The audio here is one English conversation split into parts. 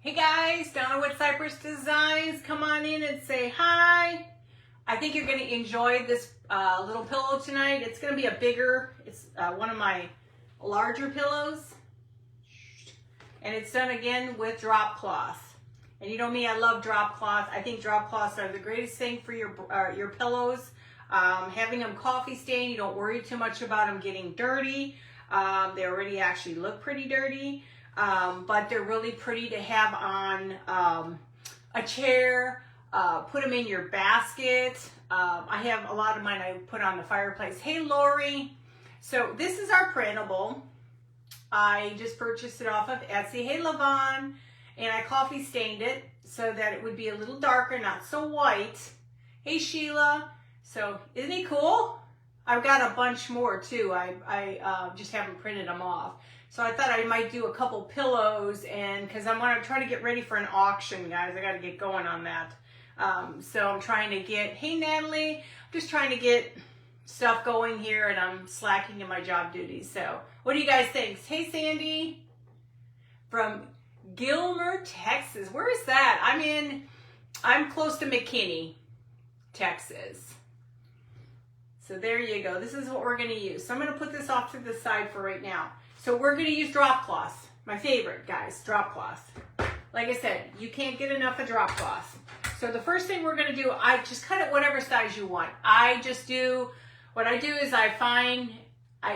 Hey guys, Donna with Cypress Designs. Come on in and say hi. I think you're going to enjoy this little pillow tonight. It's going to be it's one of my larger pillows. And it's done again with drop cloth. And you know me, I love drop cloth. I think drop cloths are the greatest thing for your pillows. Having them coffee stained, you don't worry too much about them getting dirty. They already actually look pretty dirty. But they're really pretty to have on a chair, put them in your basket. I have a lot of mine I put on the fireplace. Hey Lori, so this is our printable. I just purchased it off of Etsy. Hey Lavon, and I coffee stained it so that it would be a little darker, not so white. Hey Sheila, so isn't he cool? I've got a bunch more too. I just haven't printed them off. So I thought I might do a couple pillows, and because I want to try to get ready for an auction, guys. I got to get going on that. So I'm trying to get, hey Natalie, I'm just trying to get stuff going here, and I'm slacking in my job duties. So what do you guys think? Hey Sandy from Gilmer, Texas. Where is that? I'm close to McKinney, Texas. So there you go. This is what we're going to use. So I'm going to put this off to the side for right now. So we're going to use drop cloth. My favorite, guys, drop cloth. Like I said, you can't get enough of drop cloth. So the first thing we're going to do, I just cut it whatever size you want. What I do is I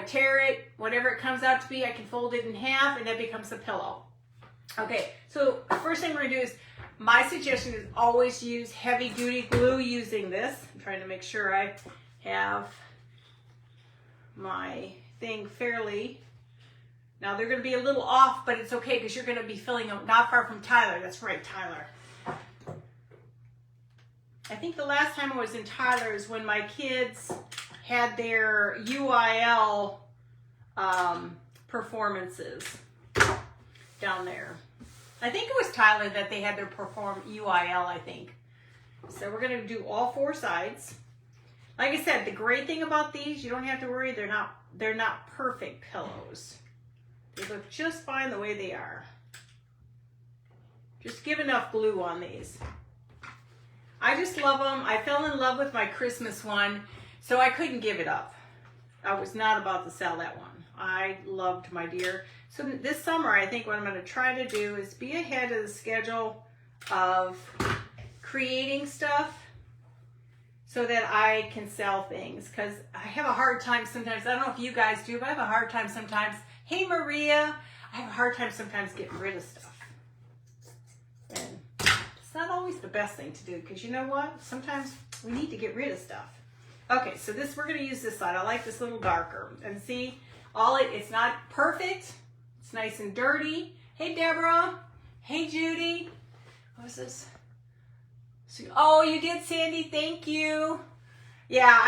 tear it, whatever it comes out to be, I can fold it in half, and that becomes a pillow. Okay, so the first thing we're going to do is, my suggestion is always use heavy duty glue using this. I'm trying to make sure I have my thing fairly. Now they're going to be a little off, but it's okay because you're going to be filling them not far from Tyler. That's right, Tyler. I think the last time I was in Tyler is when my kids had their UIL performances down there. I think it was Tyler that they had their UIL, I think. So we're going to do all four sides. Like I said, the great thing about these, you don't have to worry, they're not perfect pillows. They look just fine the way they are. Just give enough glue on these. I just love them. I fell in love with my Christmas one, so I couldn't give it up. I was not about to sell that one. I loved my dear. So this summer, I think what I'm going to try to do is be ahead of the schedule of creating stuff so that I can sell things, because I have a hard time sometimes. I don't know if you guys do, but I have a hard time sometimes. Hey Maria, I have a hard time sometimes getting rid of stuff. And it's not always the best thing to do, because you know what? Sometimes we need to get rid of stuff. Okay, so we're going to use this side. I like this little darker. And see, it's not perfect. It's nice and dirty. Hey Deborah. Hey Judy. What was this? Oh, you did, Sandy. Thank you. Yeah,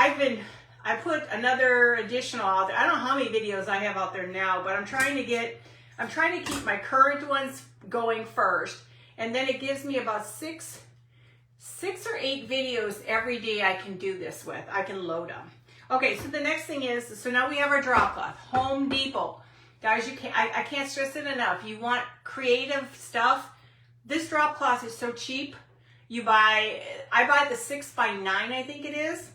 I put another additional out there. I don't know how many videos I have out there now, but I'm trying to keep my current ones going first. And then it gives me about six or eight videos every day I can do this with. I can load them. Okay, so the next thing is, so now we have our drop cloth. Home Depot. Guys, I can't stress it enough. You want creative stuff. This drop cloth is so cheap. I buy the 6x9, I think it is.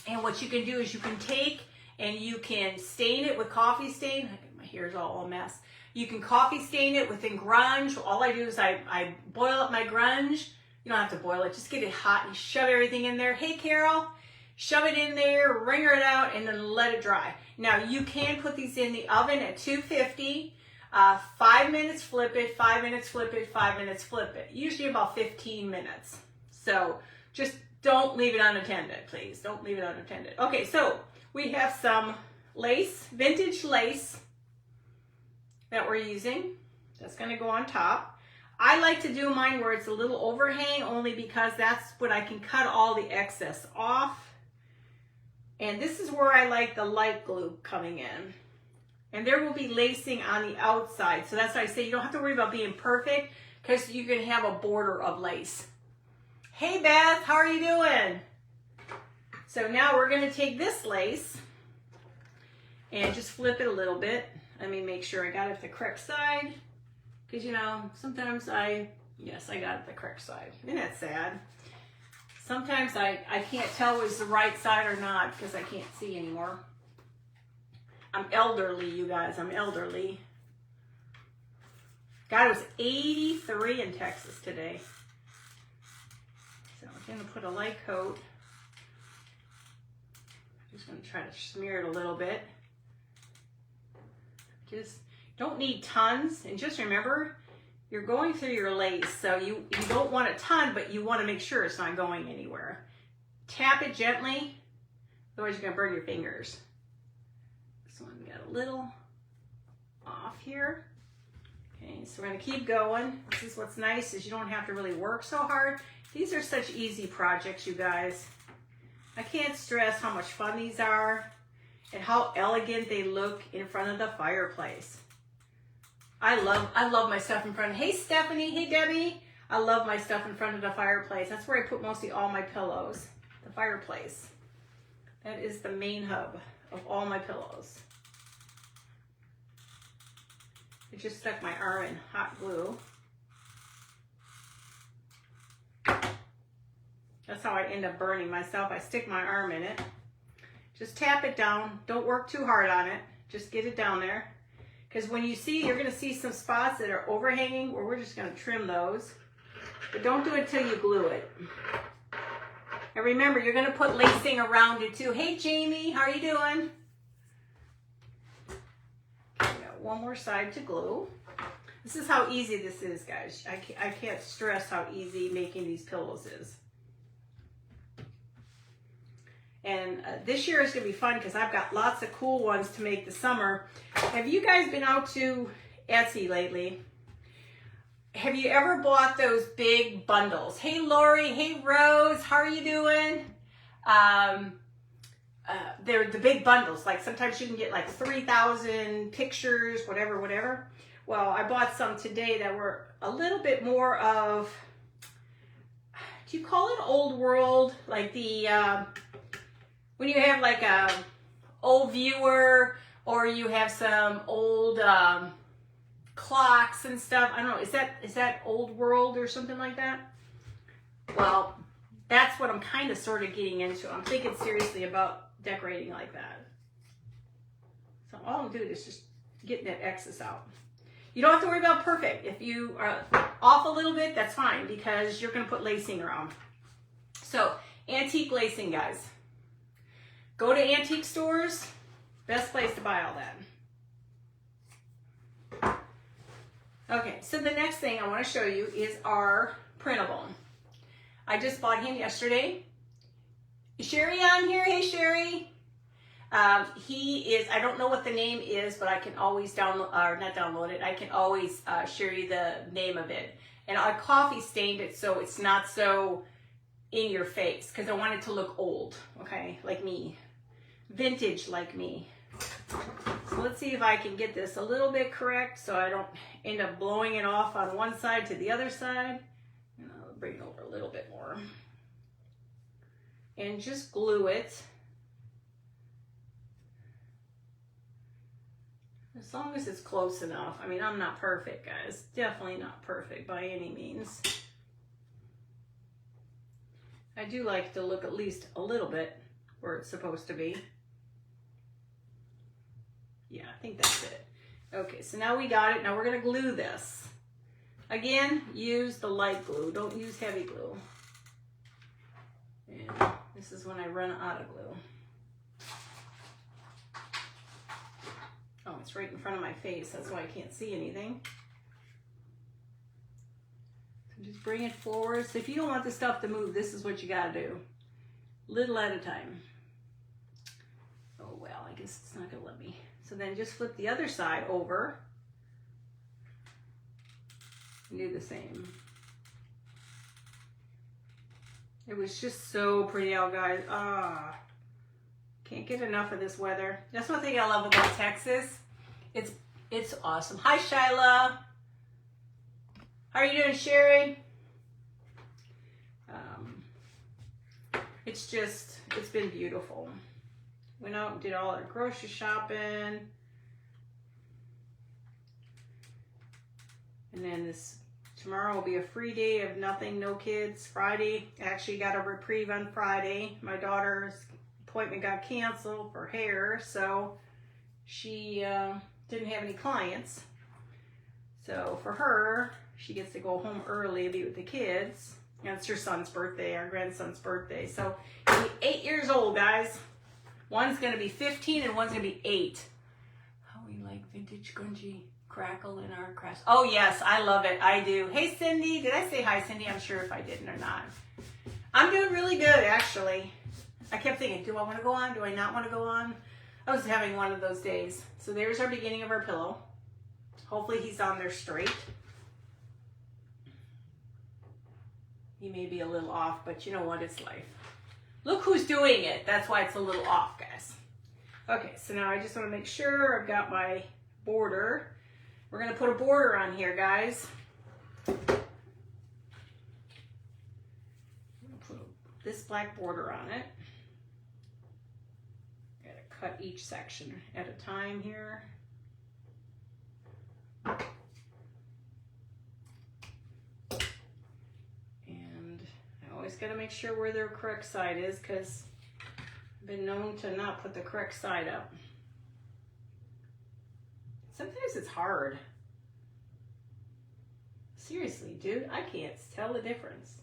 And what you can do is you can take and you can stain it with coffee stain. My hair's all a mess. You can coffee stain it within grunge. All I do is I boil up my grunge. You don't have to boil it. Just get it hot and shove everything in there. Hey, Carol. Shove it in there, wringer it out, and then let it dry. Now, you can put these in the oven at 250. 5 minutes, flip it, 5 minutes, flip it, 5 minutes, flip it. Usually about 15 minutes. So just don't leave it unattended, please. Don't leave it unattended. Okay, so we have some lace, vintage lace that we're using. That's going to go on top. I like to do mine where it's a little overhang, only because that's when I can cut all the excess off. And this is where I like the light glue coming in. And there will be lacing on the outside. So that's why I say you don't have to worry about being perfect, because you can have a border of lace. Hey Beth, how are you doing? So now we're going to take this lace and just flip it a little bit. Let me make sure I got it the correct side. Because, you know, sometimes yes, I got it the correct side. Isn't that sad? Sometimes I can't tell it's the right side or not because I can't see anymore. I'm elderly, you guys. I'm elderly. God, it was 83 in Texas today. So I'm going to put a light coat. I'm just going to try to smear it a little bit. Just don't need tons. And just remember, you're going through your lace, so you don't want a ton, but you want to make sure it's not going anywhere. Tap it gently, otherwise you're going to burn your fingers. This one got a little off here. Okay, so we're going to keep going. This is what's nice is you don't have to really work so hard. These are such easy projects, you guys. I can't stress how much fun these are and how elegant they look in front of the fireplace. I love my stuff in front of, hey Stephanie, hey Debbie. I love my stuff in front of the fireplace. That's where I put mostly all my pillows, the fireplace. That is the main hub of all my pillows. I just stuck my arm in hot glue. That's how I end up burning myself. I stick my arm in it. Just tap it down. Don't work too hard on it. Just get it down there. Because when you see, you're going to see some spots that are overhanging where we're just going to trim those. But don't do it till you glue it. And remember, you're going to put lacing around it too. Hey Jamie, how are you doing? Okay, we got one more side to glue. This is how easy this is, guys. I can't stress how easy making these pillows is. And this year is going to be fun because I've got lots of cool ones to make this summer. Have you guys been out to Etsy lately? Have you ever bought those big bundles? Hey Lori, hey Rose, how are you doing? They're the big bundles. Like sometimes you can get like 3,000 pictures, whatever. Well, I bought some today that were a little bit more of, do you call it old world? Like the, when you have like a old viewer or you have some old clocks and stuff. I don't know. Is that old world or something like that? Well, that's what I'm kind of sort of getting into. I'm thinking seriously about decorating like that. So all I'm doing is just getting that excess out. You don't have to worry about perfect. If you are off a little bit, that's fine because you're going to put lacing around. So antique lacing, guys. Go to antique stores, best place to buy all that. Okay, so the next thing I want to show you is our printable. I just bought him yesterday. Is Sherry on here? Hey, Sherry. He is, I don't know what the name is, but I can always download, or not download it, I can always share you the name of it. And I coffee stained it so it's not so in your face because I want it to look old, okay, like me. Vintage like me. So let's see if I can get this a little bit correct so I don't end up blowing it off on one side to the other side. And I'll bring it over a little bit more. And just glue it. As long as it's close enough. I mean, I'm not perfect, guys. Definitely not perfect by any means. I do like to look at least a little bit where it's supposed to be. Yeah, I think that's it. Okay, so now we got it. Now we're going to glue this. Again, use the light glue. Don't use heavy glue. And this is when I run out of glue. Oh, it's right in front of my face. That's why I can't see anything. So just bring it forward. So if you don't want the stuff to move, this is what you got to do. Little at a time. Oh, well, I guess it's not going to let me. So then just flip the other side over and do the same. It was just so pretty out, guys. Can't get enough of this weather. That's one thing I love about Texas. It's awesome. Hi, Shyla. How are you doing, Sherry? It's been beautiful. Went out and did all our grocery shopping. And then tomorrow will be a free day of nothing, no kids. Friday, actually got a reprieve on Friday. My daughter's appointment got canceled for hair, so she didn't have any clients. So for her, she gets to go home early and be with the kids. And it's her son's birthday, our grandson's birthday. So he'll be 8 years old, guys. One's going to be 15 and one's going to be 8. How we like vintage grungy crackle in our crafts. Oh, yes, I love it. I do. Hey, Cindy. Did I say hi, Cindy? I'm sure if I didn't or not. I'm doing really good, actually. I kept thinking, do I want to go on? Do I not want to go on? I was having one of those days. So there's our beginning of our pillow. Hopefully he's on there straight. He may be a little off, but you know what? It's life. Look who's doing it. That's why it's a little off, guys. Okay, so now I just want to make sure I've got my border. We're going to put a border on here, guys. I'm going to put this black border on it. I'm going to cut each section at a time here. Always got to make sure where their correct side is, because I've been known to not put the correct side up. Sometimes it's hard. Seriously, dude, I can't tell the difference.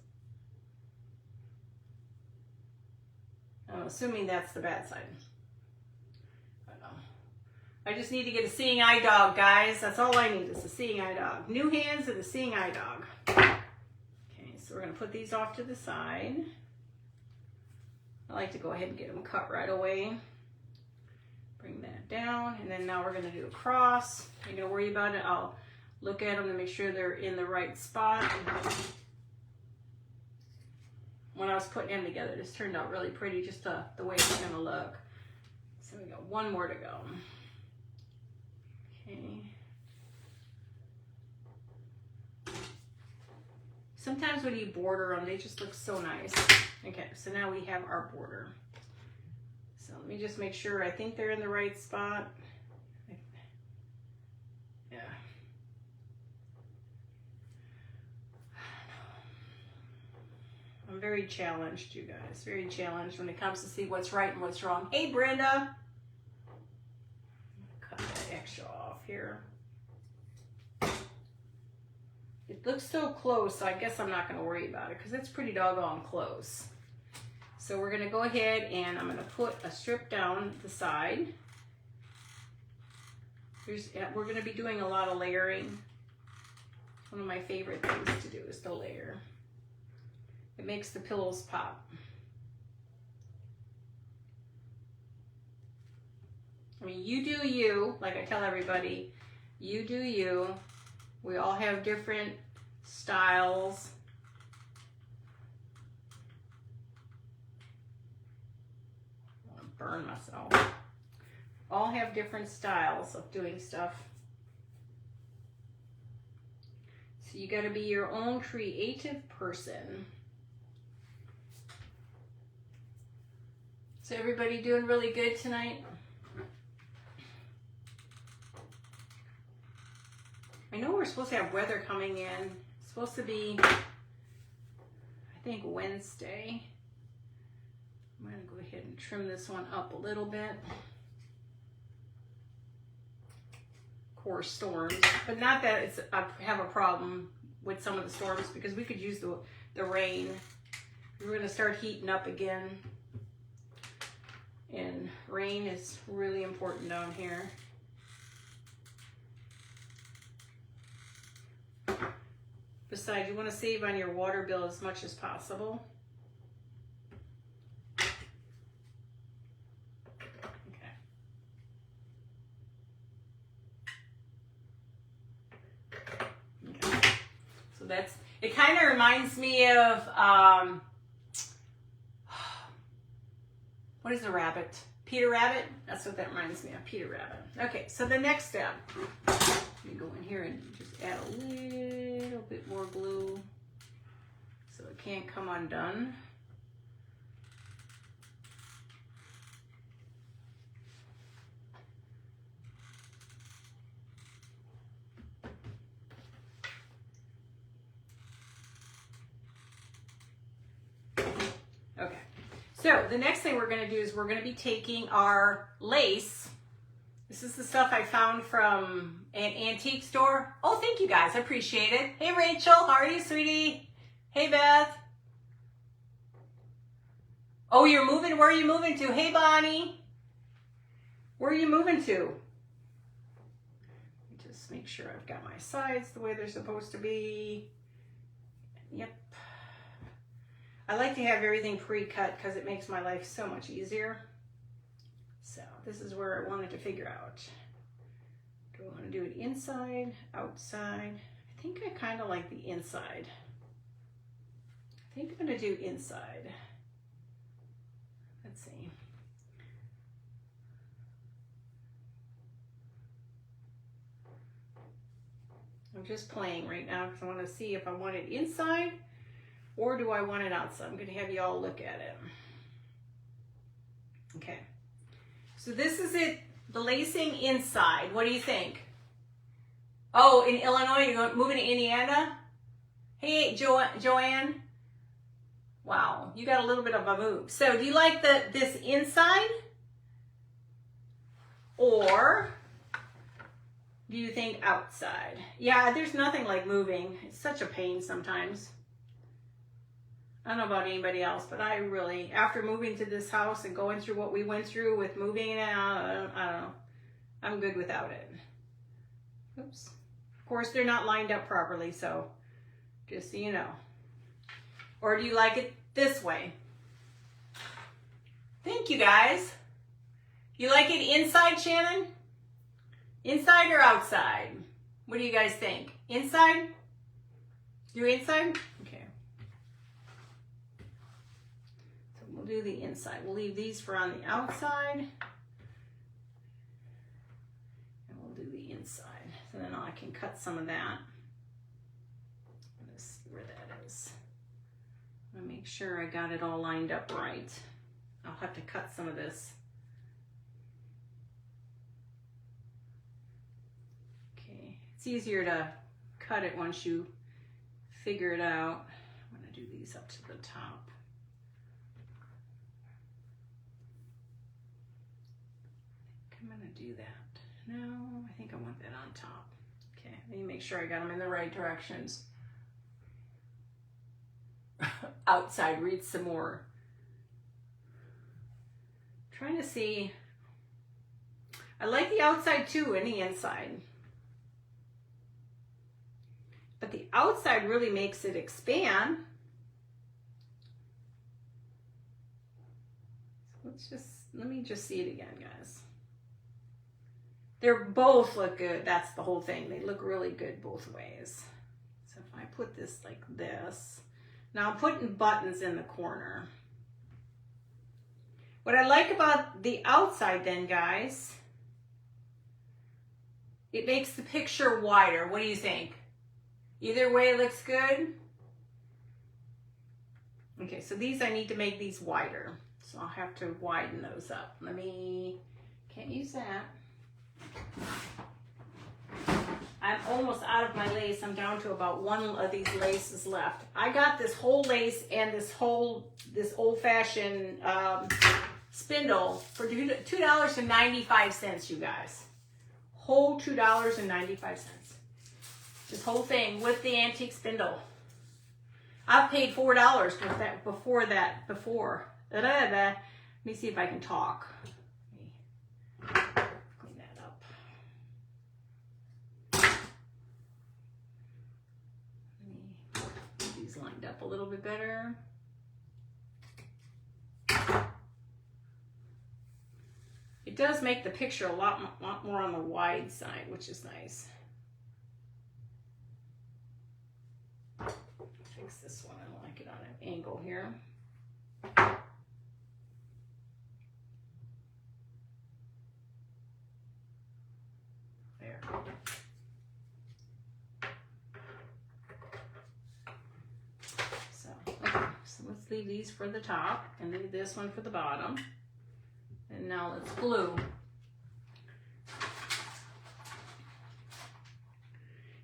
I'm assuming that's the bad side. I just need to get a seeing eye dog, guys. That's all I need is a seeing eye dog. New hands and a seeing eye dog. So we're going to put these off to the side. I like to go ahead and get them cut right away. Bring that down, and then now we're going to do a cross. You're going to worry about it. I'll look at them to make sure they're in the right spot. When I was putting them together, this turned out really pretty, just the way it's going to look. So we got one more to go. Okay. Sometimes when you border them, they just look so nice. Okay, so now we have our border. So let me just make sure. I think they're in the right spot. Yeah. I'm very challenged, you guys. Very challenged when it comes to see what's right and what's wrong. Hey, Brenda. Cut that extra off here. It looks so close, so I guess I'm not going to worry about it because it's pretty doggone close. So we're going to go ahead and I'm going to put a strip down the side. We're going to be doing a lot of layering. One of my favorite things to do is to layer. It makes the pillows pop. I mean, you do you, like I tell everybody, you do you. We all have different styles. I want to burn myself. All have different styles of doing stuff. So you got to be your own creative person. So everybody doing really good tonight? I know we're supposed to have weather coming in. It's supposed to be, I think, Wednesday. I'm going to go ahead and trim this one up a little bit. Of course, storms. But not that I have a problem with some of the storms, because we could use the rain. We're going to start heating up again. And rain is really important down here. Besides, you want to save on your water bill as much as possible. Okay. Okay. So that's, it kind of reminds me of, what is a rabbit? Peter Rabbit? That's what that reminds me of, Peter Rabbit. Okay, so the next step, let me go in here and just add a little bit more glue so it can't come undone. So the next thing we're going to do is we're going to be taking our lace. This is the stuff I found from an antique store. Oh, thank you guys. I appreciate it. Hey, Rachel. How are you, sweetie? Hey, Beth. Oh, you're moving? Where are you moving to? Hey, Bonnie. Where are you moving to? Just make sure I've got my sides the way they're supposed to be. Yep. I like to have everything pre-cut because it makes my life so much easier. So this is where I wanted to figure out. Do I want to do it inside, outside? I think I kind of like the inside. I think I'm going to do inside. Let's see. I'm just playing right now because I want to see if I want it inside or do I want it outside. I'm going to have you all look at it. Okay. So this is it, the lacing inside. What do you think? Oh, in Illinois, you're moving to Indiana? Hey, Joanne. Wow, you got a little bit of a move. So do you like this inside? Or do you think outside? Yeah, there's nothing like moving. It's such a pain sometimes. I don't know about anybody else, but I really, after moving to this house and going through what we went through with moving it out, I don't know. I'm good without it. Oops. Of course, they're not lined up properly, so just so you know. Or do you like it this way? Thank you, guys. You like it inside, Shannon? Inside or outside? What do you guys think? Inside? Do inside? Okay. So we'll do the inside. We'll leave these for on the outside. And we'll do the inside. So then I can cut some of that. Let's see where that is. I'm gonna make sure I got it all lined up right. I'll have to cut some of this. It's easier to cut it once you figure it out. I'm going to do these up to the top. I think I'm going to do that. No, I think I want that on top. Okay, let me make sure I got them in the right directions. Outside, read some more. Trying to see. I like the outside too and the inside. But the outside really makes it expand. So let me just see it again, guys. They're both look good. That's the whole thing. They look really good both ways. So if I put this like this, now I'm putting buttons in the corner. What I like about the outside then, guys, it makes the picture wider. What do you think? Either way looks good. Okay, so these, I need to make these wider. So I'll have to widen those up. Can't use that. I'm almost out of my lace. I'm down to about one of these laces left. I got this whole lace and this old-fashioned spindle for $2.95, you guys. Whole $2.95. This whole thing with the antique spindle. I've paid $4 with that before. Let me see if I can talk. Let me clean that up. Let me get these lined up a little bit better. It does make the picture a lot more on the wide side, which is nice. Fix this one. I don't like it on an angle here. There. So let's leave these for the top and leave this one for the bottom. And now let's glue.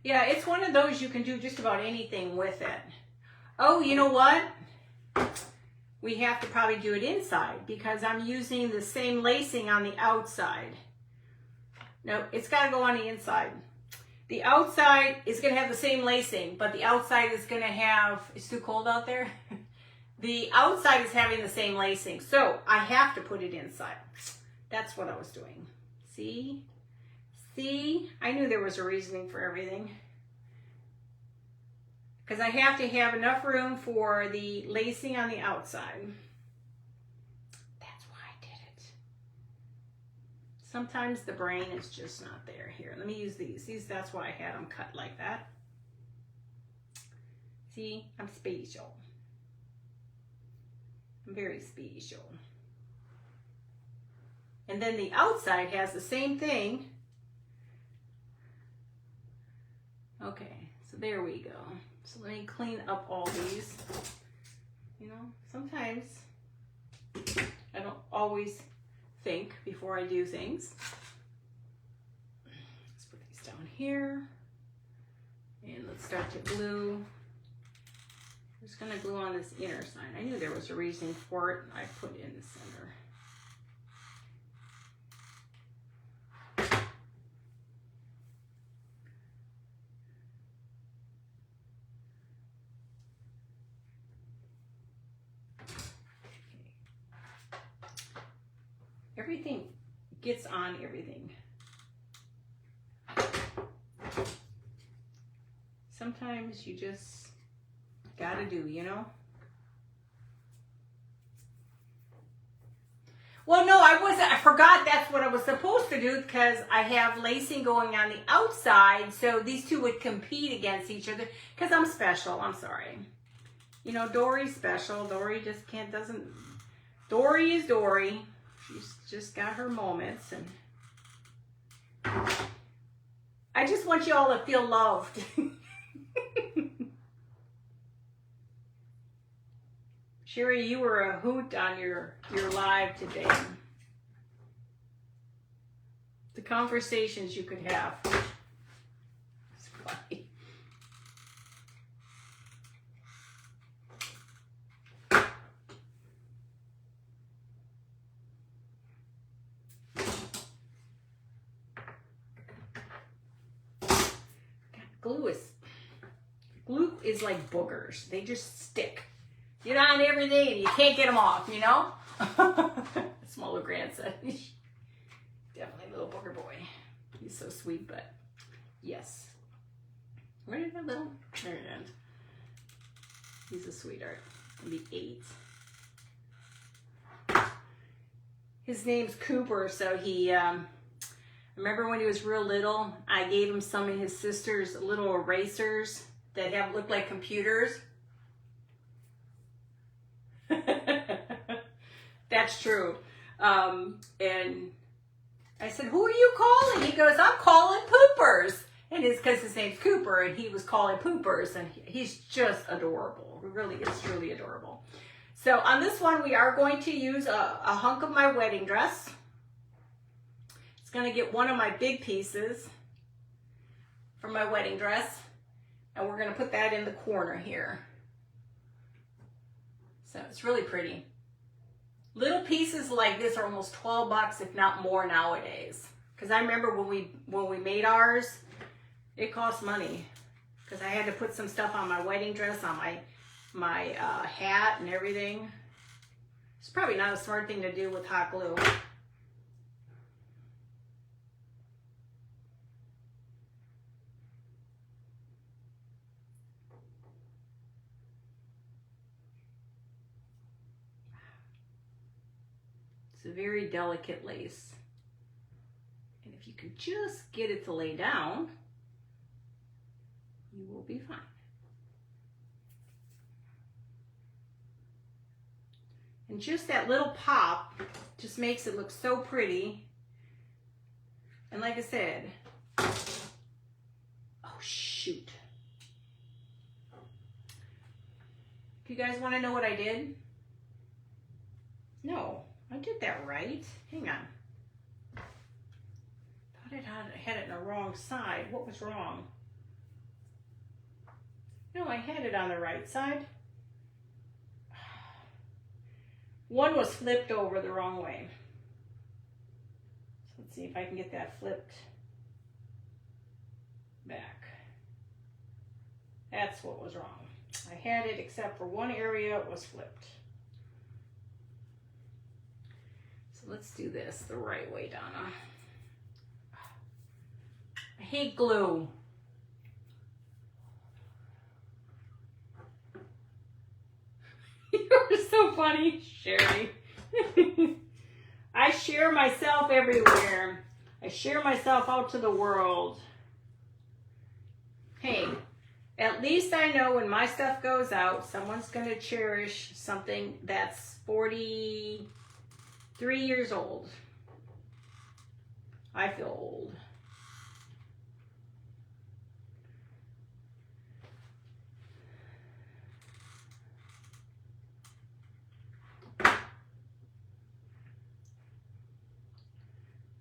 Yeah, it's one of those you can do just about anything with it. Oh, you know what? we have to probably do it inside because I'm using the same lacing on the outside. No, it's got to go on the inside. The outside is going to have the same lacing, but the outside is going to have, it's too cold out there. The outside is having the same lacing, so I have to put it inside. That's what I was doing. See? See? I knew there was a reasoning for everything. Because I have to have enough room for the lacing on the outside. That's why I did it. Sometimes the brain is just not there. Here, let me use these. That's why I had them cut like that. See? I'm special. I'm very special. And then the outside has the same thing. Okay, so there we go. So let me clean up all these. You know, sometimes I don't always think before I do things. Let's put these down here. And let's start to glue. I'm just going to glue on this inner side. I knew there was a reason for it, and I put it in the center. Everything gets on everything. Sometimes you just gotta do, you know? Well, no, I forgot that's what I was supposed to do because I have lacing going on the outside, so these two would compete against each other because I'm special. I'm sorry. You know, Dory's special. Dory just doesn't. Dory is Dory. She's just got her moments, and I just want you all to feel loved. Sherry, you were a hoot on your live today. The conversations you could have. It's funny. Glue is like boogers. They just stick. Get on everything and you can't get them off, you know? Smaller grandson. Definitely a little booger boy. He's so sweet, but yes. Where did that little? There it is. He's a sweetheart. He'll be 8. His name's Cooper, so he, remember when he was real little, I gave him some of his sister's little erasers that look like computers. That's true. And I said, who are you calling? He goes, I'm calling Poopers. And it's because his name's Cooper, and he was calling Poopers, and he's just adorable. He really is truly adorable. So on this one, we are going to use a hunk of my wedding dress. It's going to get one of my big pieces from my wedding dress, and we're going to put that in the corner here. So it's really pretty. Little pieces like this are almost $12, if not more nowadays. Because I remember when we made ours, it cost money. Because I had to put some stuff on my wedding dress, on my hat and everything. It's probably not a smart thing to do with hot glue. It's a very delicate lace. And if you can just get it to lay down, you will be fine. And just that little pop just makes it look so pretty. And like I said, oh shoot. Do you guys want to know what I did? No. I did that right. Hang on. Thought I had it on the wrong side. What was wrong? No, I had it on the right side. One was flipped over the wrong way. So let's see if I can get that flipped back. That's what was wrong. I had it except for one area it was flipped. So let's do this the right way, Donna. I hate glue. You're so funny, Sherry. I share myself everywhere. I share myself out to the world. Hey, at least I know when my stuff goes out, someone's going to cherish something that's 43 years old. I feel old.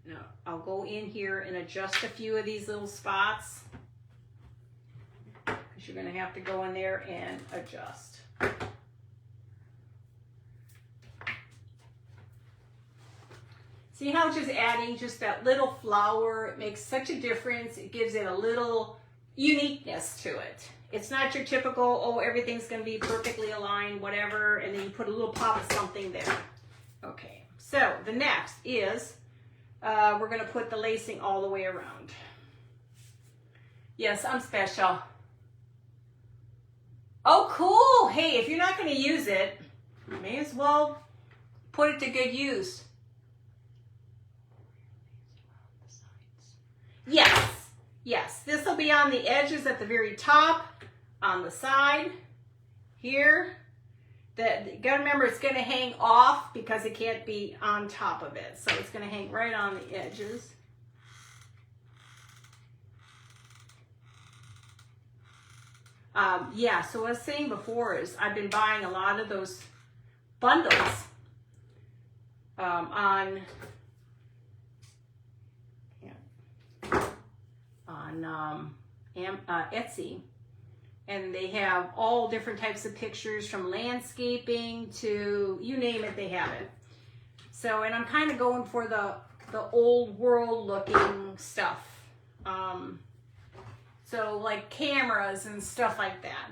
Now, I'll go in here and adjust a few of these little spots. Because you're going to have to go in there and adjust. See how just adding just that little flower, it makes such a difference. It gives it a little uniqueness to it. It's not your typical, oh, everything's going to be perfectly aligned, whatever, and then you put a little pop of something there. Okay, so the next is we're going to put the lacing all the way around. Yes, I'm special. Oh, cool. Hey, if you're not going to use it, you may as well put it to good use. Yes, yes. This will be on the edges at the very top, on the side, here. You gotta remember it's gonna hang off because it can't be on top of it. So it's gonna hang right on the edges. Yeah, so what I was saying before is I've been buying a lot of those bundles on Etsy. And they have all different types of pictures from landscaping to you name it, they have it. So, and I'm kind of going for the old world looking stuff. So like cameras and stuff like that.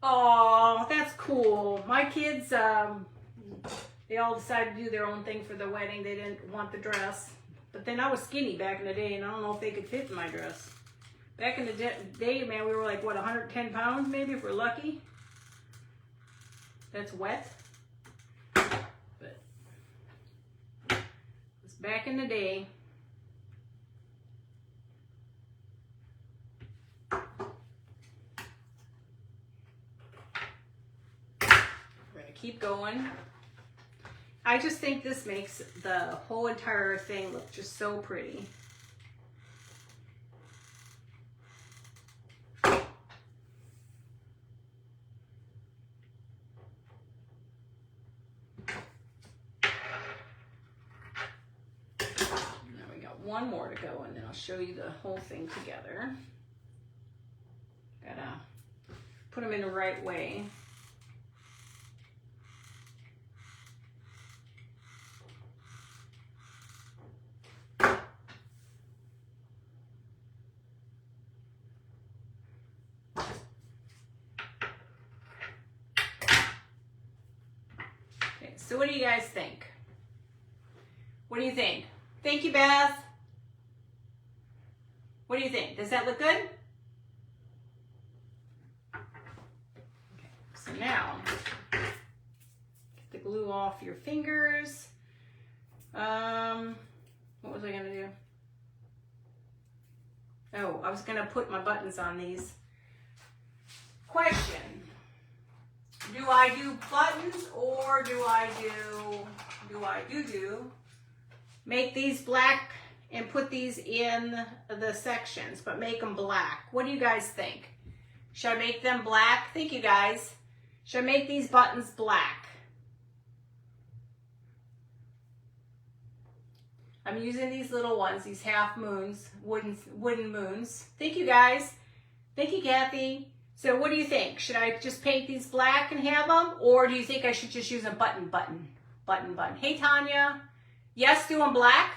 Oh, that's cool. My kids, they all decided to do their own thing for the wedding. They didn't want the dress. But then I was skinny back in the day, and I don't know if they could fit in my dress. Back in the day, man, we were like, what, 110 pounds maybe if we're lucky? That's wet. But it's back in the day. I'm going to keep going. I just think this makes the whole entire thing look just so pretty. There we got one more to go, and then I'll show you the whole thing together. Gotta put them in the right way. So what do you guys think? What do you think? Thank you, Beth. What do you think? Does that look good? Okay, so now, get the glue off your fingers. What was I gonna do? Oh, I was gonna put my buttons on these. Question. Do I do buttons or do I make these black and put these in the sections, but make them black? What do you guys think? Should I make them black? Thank you guys. Should I make these buttons black? I'm using these little ones, these half moons, wooden moons. Thank you guys. Thank you, Kathy. So what do you think? Should I just paint these black and have them? Or do you think I should just use a button? Hey, Tanya. Yes, do them black.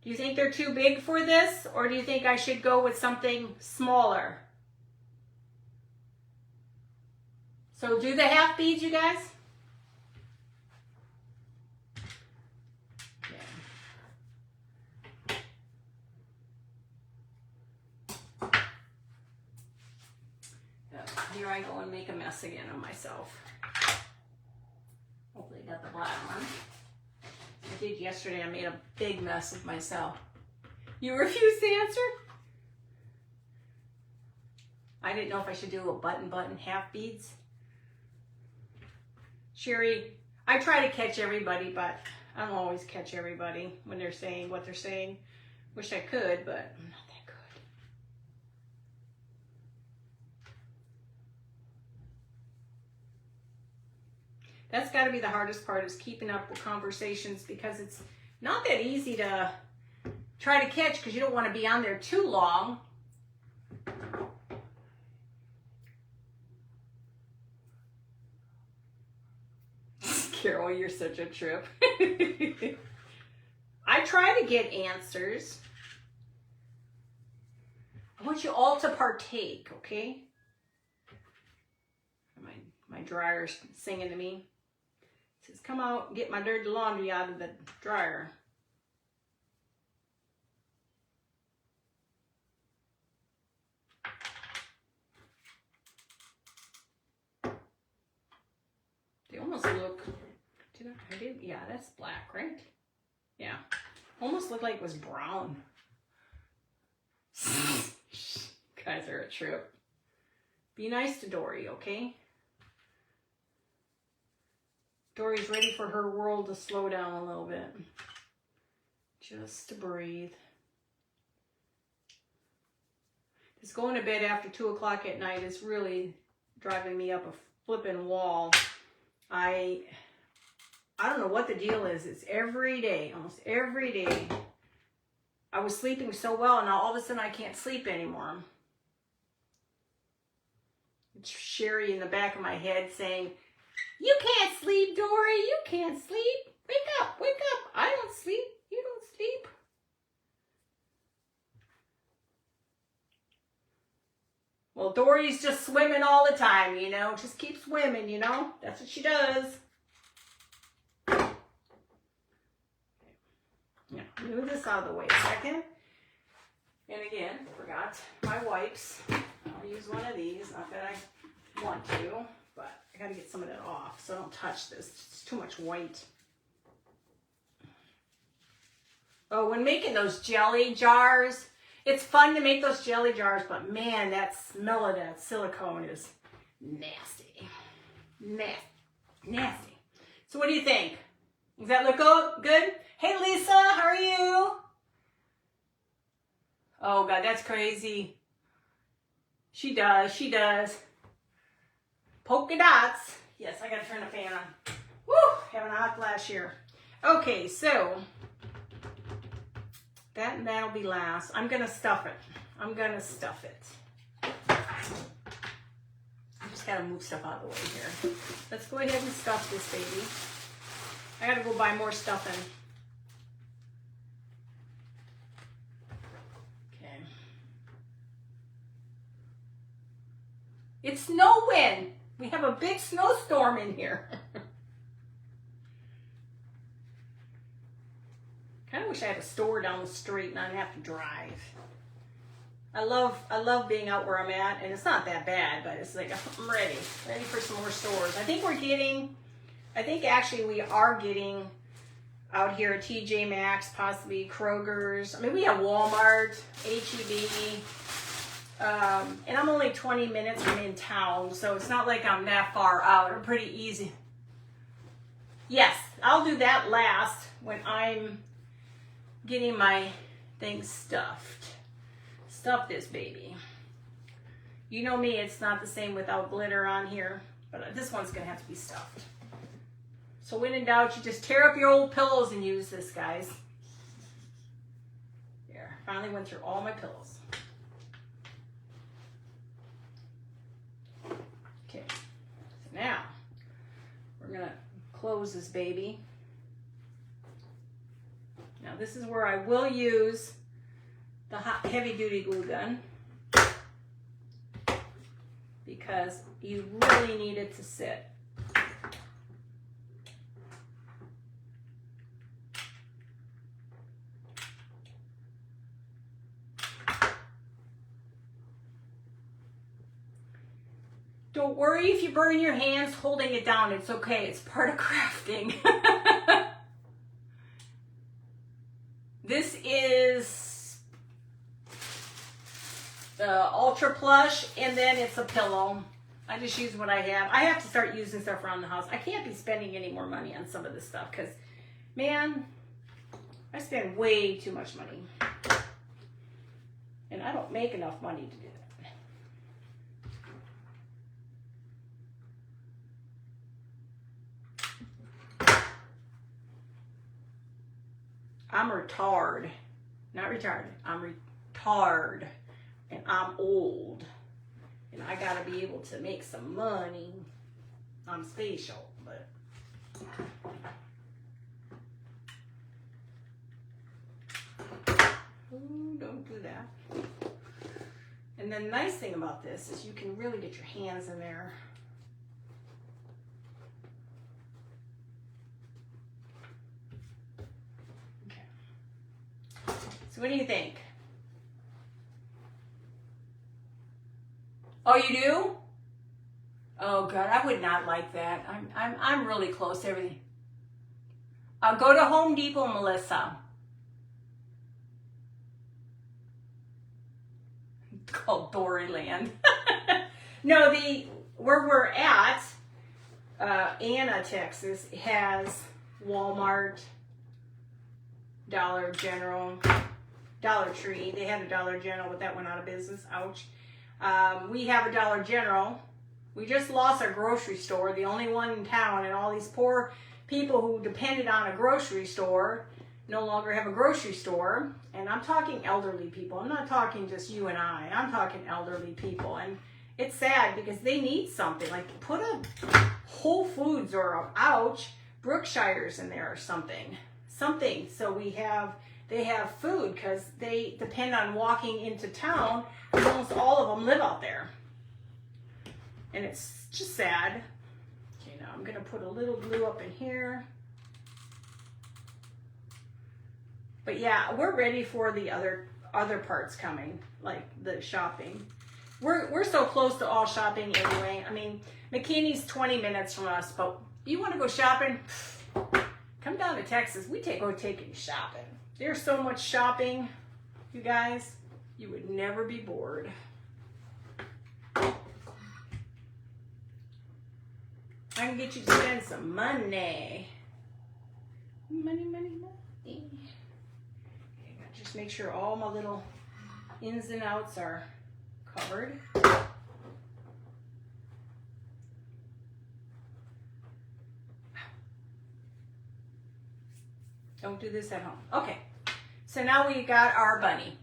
Do you think they're too big for this? Or do you think I should go with something smaller? So do the half beads, you guys. Here I go and make a mess again of myself. Hopefully I got the black one. I did yesterday. I made a big mess of myself. You refuse to answer? I didn't know if I should do a button half beads. Sherry, I try to catch everybody, but I don't always catch everybody when they're saying what they're saying. Wish I could, but I'm not that good. That's got to be the hardest part, is keeping up with conversations, because it's not that easy to try to catch because you don't want to be on there too long. Carol, you're such a trip. I try to get answers. I want you all to partake, okay? My dryer's singing to me. It says, come out and get my dirty laundry out of the dryer. They almost look, I did, yeah, that's black, right? Yeah, almost looked like it was brown. Guys are a trip. Be nice to Dory, okay? Dory's ready for her world to slow down a little bit. Just to breathe. This going to bed after 2 o'clock at night is really driving me up a flipping wall. I don't know what the deal is. It's every day, almost every day. I was sleeping so well, and now all of a sudden I can't sleep anymore. It's Sherry in the back of my head saying, you can't sleep, Dory. You can't sleep. Wake up, wake up. I don't sleep. You don't sleep. Well, Dory's just swimming all the time, you know. Just keep swimming, you know. That's what she does. Yeah, move this out of the way a second. And again, forgot my wipes. I'll use one of these. Not that I want to, but I got to get some of that off so I don't touch this. It's too much white. Oh, when making those jelly jars, it's fun to make those jelly jars, but man, that smell of that silicone is nasty. Nasty. So what do you think? Does that look good? Hey, Lisa, how are you? Oh, God, that's crazy. She does. Polka dots. Yes, I got to turn the fan on. Woo, having a hot flash here. Okay, so that'll be last. I'm going to stuff it. I just got to move stuff out of the way here. Let's go ahead and stuff this baby. I got to go buy more stuffing. Okay. It's snowing. We have a big snowstorm in here. Kind of wish I had a store down the street and I didn't have to drive. I love being out where I'm at, and it's not that bad, but it's like I'm ready for some more stores. I think actually we are getting out here at TJ Maxx, possibly Kroger's. I mean, we have Walmart, HEB, and I'm only 20 minutes from in town, so it's not like I'm that far out. Or pretty easy. Yes, I'll do that last when I'm getting my things stuffed. Stuff this baby. You know me, it's not the same without glitter on here, but this one's gonna have to be stuffed. So when in doubt, you just tear up your old pillows and use this, guys. There, finally went through all my pillows. Okay, so now we're gonna close this baby. Now this is where I will use the heavy duty glue gun because you really need it to sit. Don't worry if you burn your hands holding it down. It's okay. It's part of crafting. This is the Ultra Plush, and then it's a pillow. I just use what I have. I have to start using stuff around the house. I can't be spending any more money on some of this stuff because, man, I spend way too much money. And I don't make enough money to do that. I'm retarded. Not retarded. I'm retarded. And I'm old. And I gotta be able to make some money. I'm spatial, but. Ooh, don't do that. And then the nice thing about this is you can really get your hands in there. So what do you think? Oh, you do? Oh God, I would not like that. I'm really close to everything. I'll go to Home Depot, Melissa. It's called Doryland. No, where we're at, Anna, Texas, has Walmart, Dollar General, Dollar Tree. They had a Dollar General, but that went out of business. Ouch. We have a Dollar General. We just lost our grocery store, the only one in town, and all these poor people who depended on a grocery store no longer have a grocery store. And I'm talking elderly people. I'm not talking just you and I. I'm talking elderly people. And it's sad because they need something. Like put a Whole Foods or a, ouch, Brookshire's in there or something. Something so they have food because they depend on walking into town. Almost all of them live out there. And it's just sad. Okay, now I'm going to put a little glue up in here. But yeah, we're ready for the other parts coming, like the shopping. We're so close to all shopping anyway. I mean, McKinney's 20 minutes from us, but you want to go shopping? Come down to Texas. We go take you shopping. There's so much shopping, you guys. You would never be bored. I can get you to spend some money. Money, money, money. Okay, just make sure all my little ins and outs are covered. Don't do this at home. Okay, so now we got our bunny.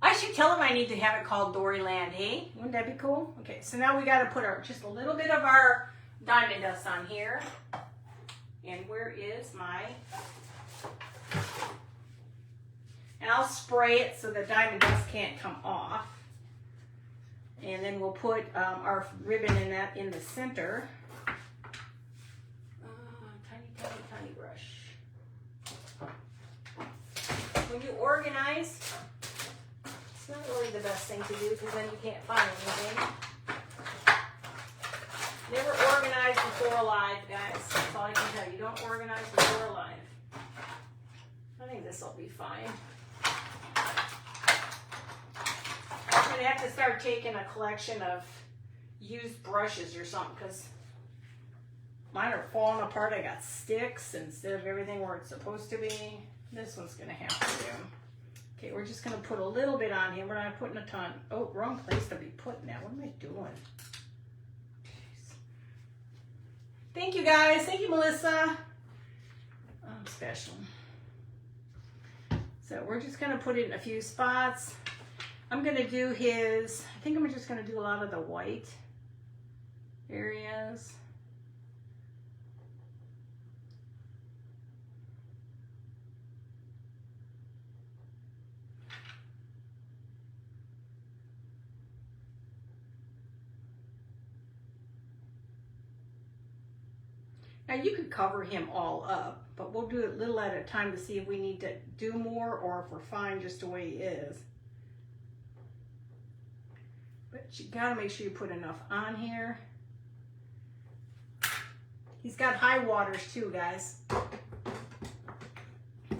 I should tell him I need to have it called Doryland, hey? Wouldn't that be cool? Okay, so now we got to put just a little bit of our diamond dust on here. And where is my... And I'll spray it so the diamond dust can't come off. And then we'll put our ribbon in the center. Tiny brush. When you organize, it's not really the best thing to do because then you can't find anything. Never organize before alive, guys. That's all I can tell you. Don't organize before alive. I think this will be fine. I'm going to have to start taking a collection of used brushes or something because mine are falling apart. I got sticks instead of everything where it's supposed to be. This one's going to have to do. Okay, we're just going to put a little bit on here. We're not putting a ton. Oh, wrong place to be putting that. What am I doing? Jeez. Thank you, guys. Thank you, Melissa. I'm special. So we're just going to put it in a few spots. I'm gonna do his, I think I'm just gonna do a lot of the white areas. Now you could cover him all up, but we'll do it a little at a time to see if we need to do more or if we're fine just the way he is. But you gotta make sure you put enough on here. He's got high waters too, guys. Need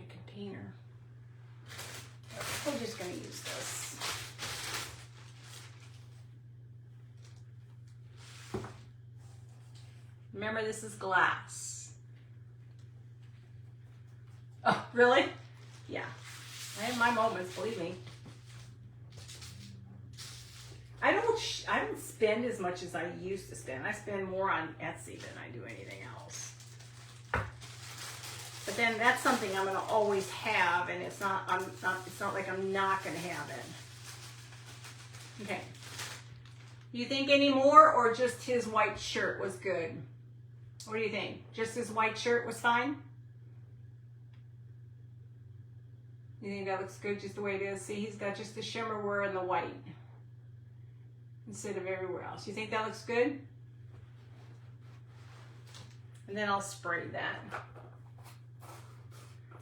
a container. We're just gonna use this. Remember, this is glass. Oh, really? Yeah. I have my moments, believe me. I don't spend as much as I used to spend. I spend more on Etsy than I do anything else. But then that's something I'm gonna always have, and it's not like I'm not gonna have it. Okay. You think any more, or just his white shirt was good? What do you think? Just his white shirt was fine? You think that looks good just the way it is? See, he's got just the shimmer wear and the white instead of everywhere else. You think that looks good? And then I'll spray that.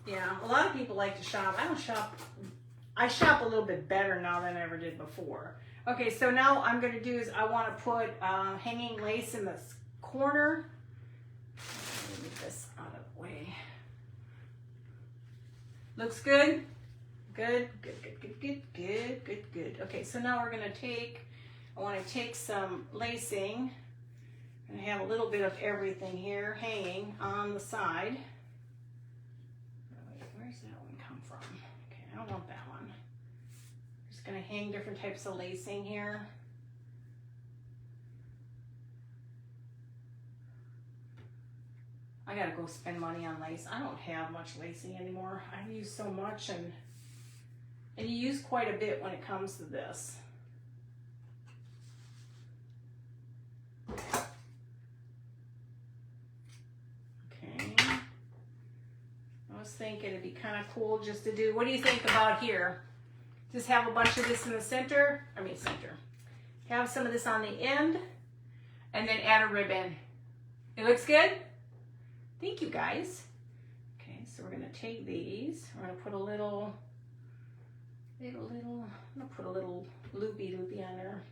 Yeah, a lot of people like to shop. I don't shop. I shop a little bit better now than I ever did before. Okay, so now what I'm going to do is I want to put hanging lace in this corner. Let me get this out of the way. Looks good? Good, good, good, good, good, good, good, good. Okay, so now we're going to take, I want to take some lacing and have a little bit of everything here hanging on the side. Where's that one come from? Okay, I don't want that one. Just going to hang different types of lacing here. I gotta go spend money on lace. I don't have much lacing anymore. I use so much, and you use quite a bit when it comes to this. Okay. I was thinking it'd be kind of cool just to do, what do you think about here? Just have a bunch of this in the center. Have some of this on the end, and then add a ribbon. It looks good? Thank you, guys. Okay, so we're gonna take these. We're gonna put a little, I'm gonna put a little loopy on there.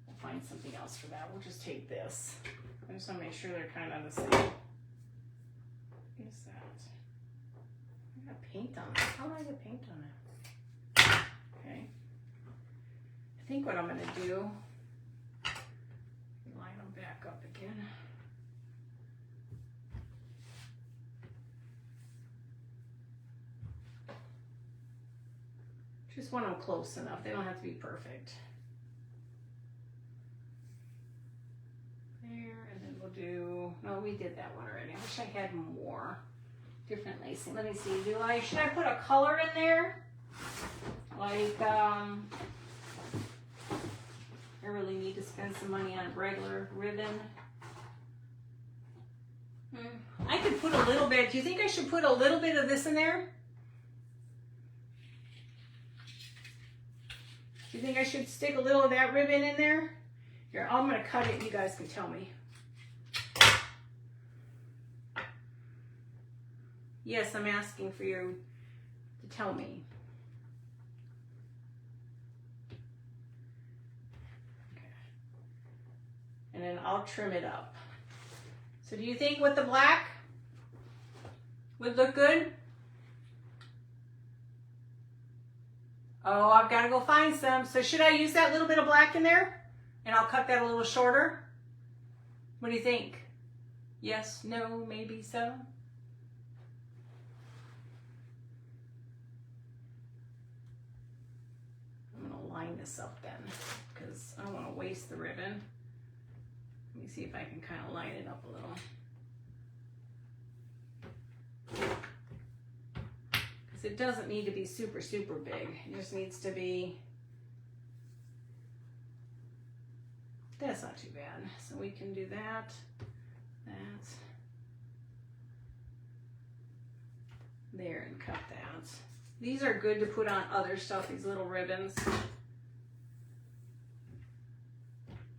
We'll find something else for that. We'll just take this. I just wanna make sure they're kind of the same. What is that? I got paint on it. How do I get paint on it? Okay. I think what I'm gonna do, line them back up again. Just want them close enough. They don't have to be perfect. There, and then we'll do, no, we did that one already. I wish I had more different lacing. Let me see, should I put a color in there? Like, I really need to spend some money on regular ribbon. I could put a little bit. Do you think I should put a little bit of this in there? Do you think I should stick a little of that ribbon in there? Here, I'm going to cut it and you guys can tell me. Yes, I'm asking for you to tell me. Okay. And then I'll trim it up. So do you think with the black would look good? Oh, I've got to go find some. So should I use that little bit of black in there? And I'll cut that a little shorter? What do you think? Yes, no, maybe so? I'm going to line this up then, because I don't want to waste the ribbon. Let me see if I can kind of line it up a little. Because So it doesn't need to be super, super big. It just needs to be, that's not too bad. So we can do that, there, and cut that. These are good to put on other stuff, these little ribbons.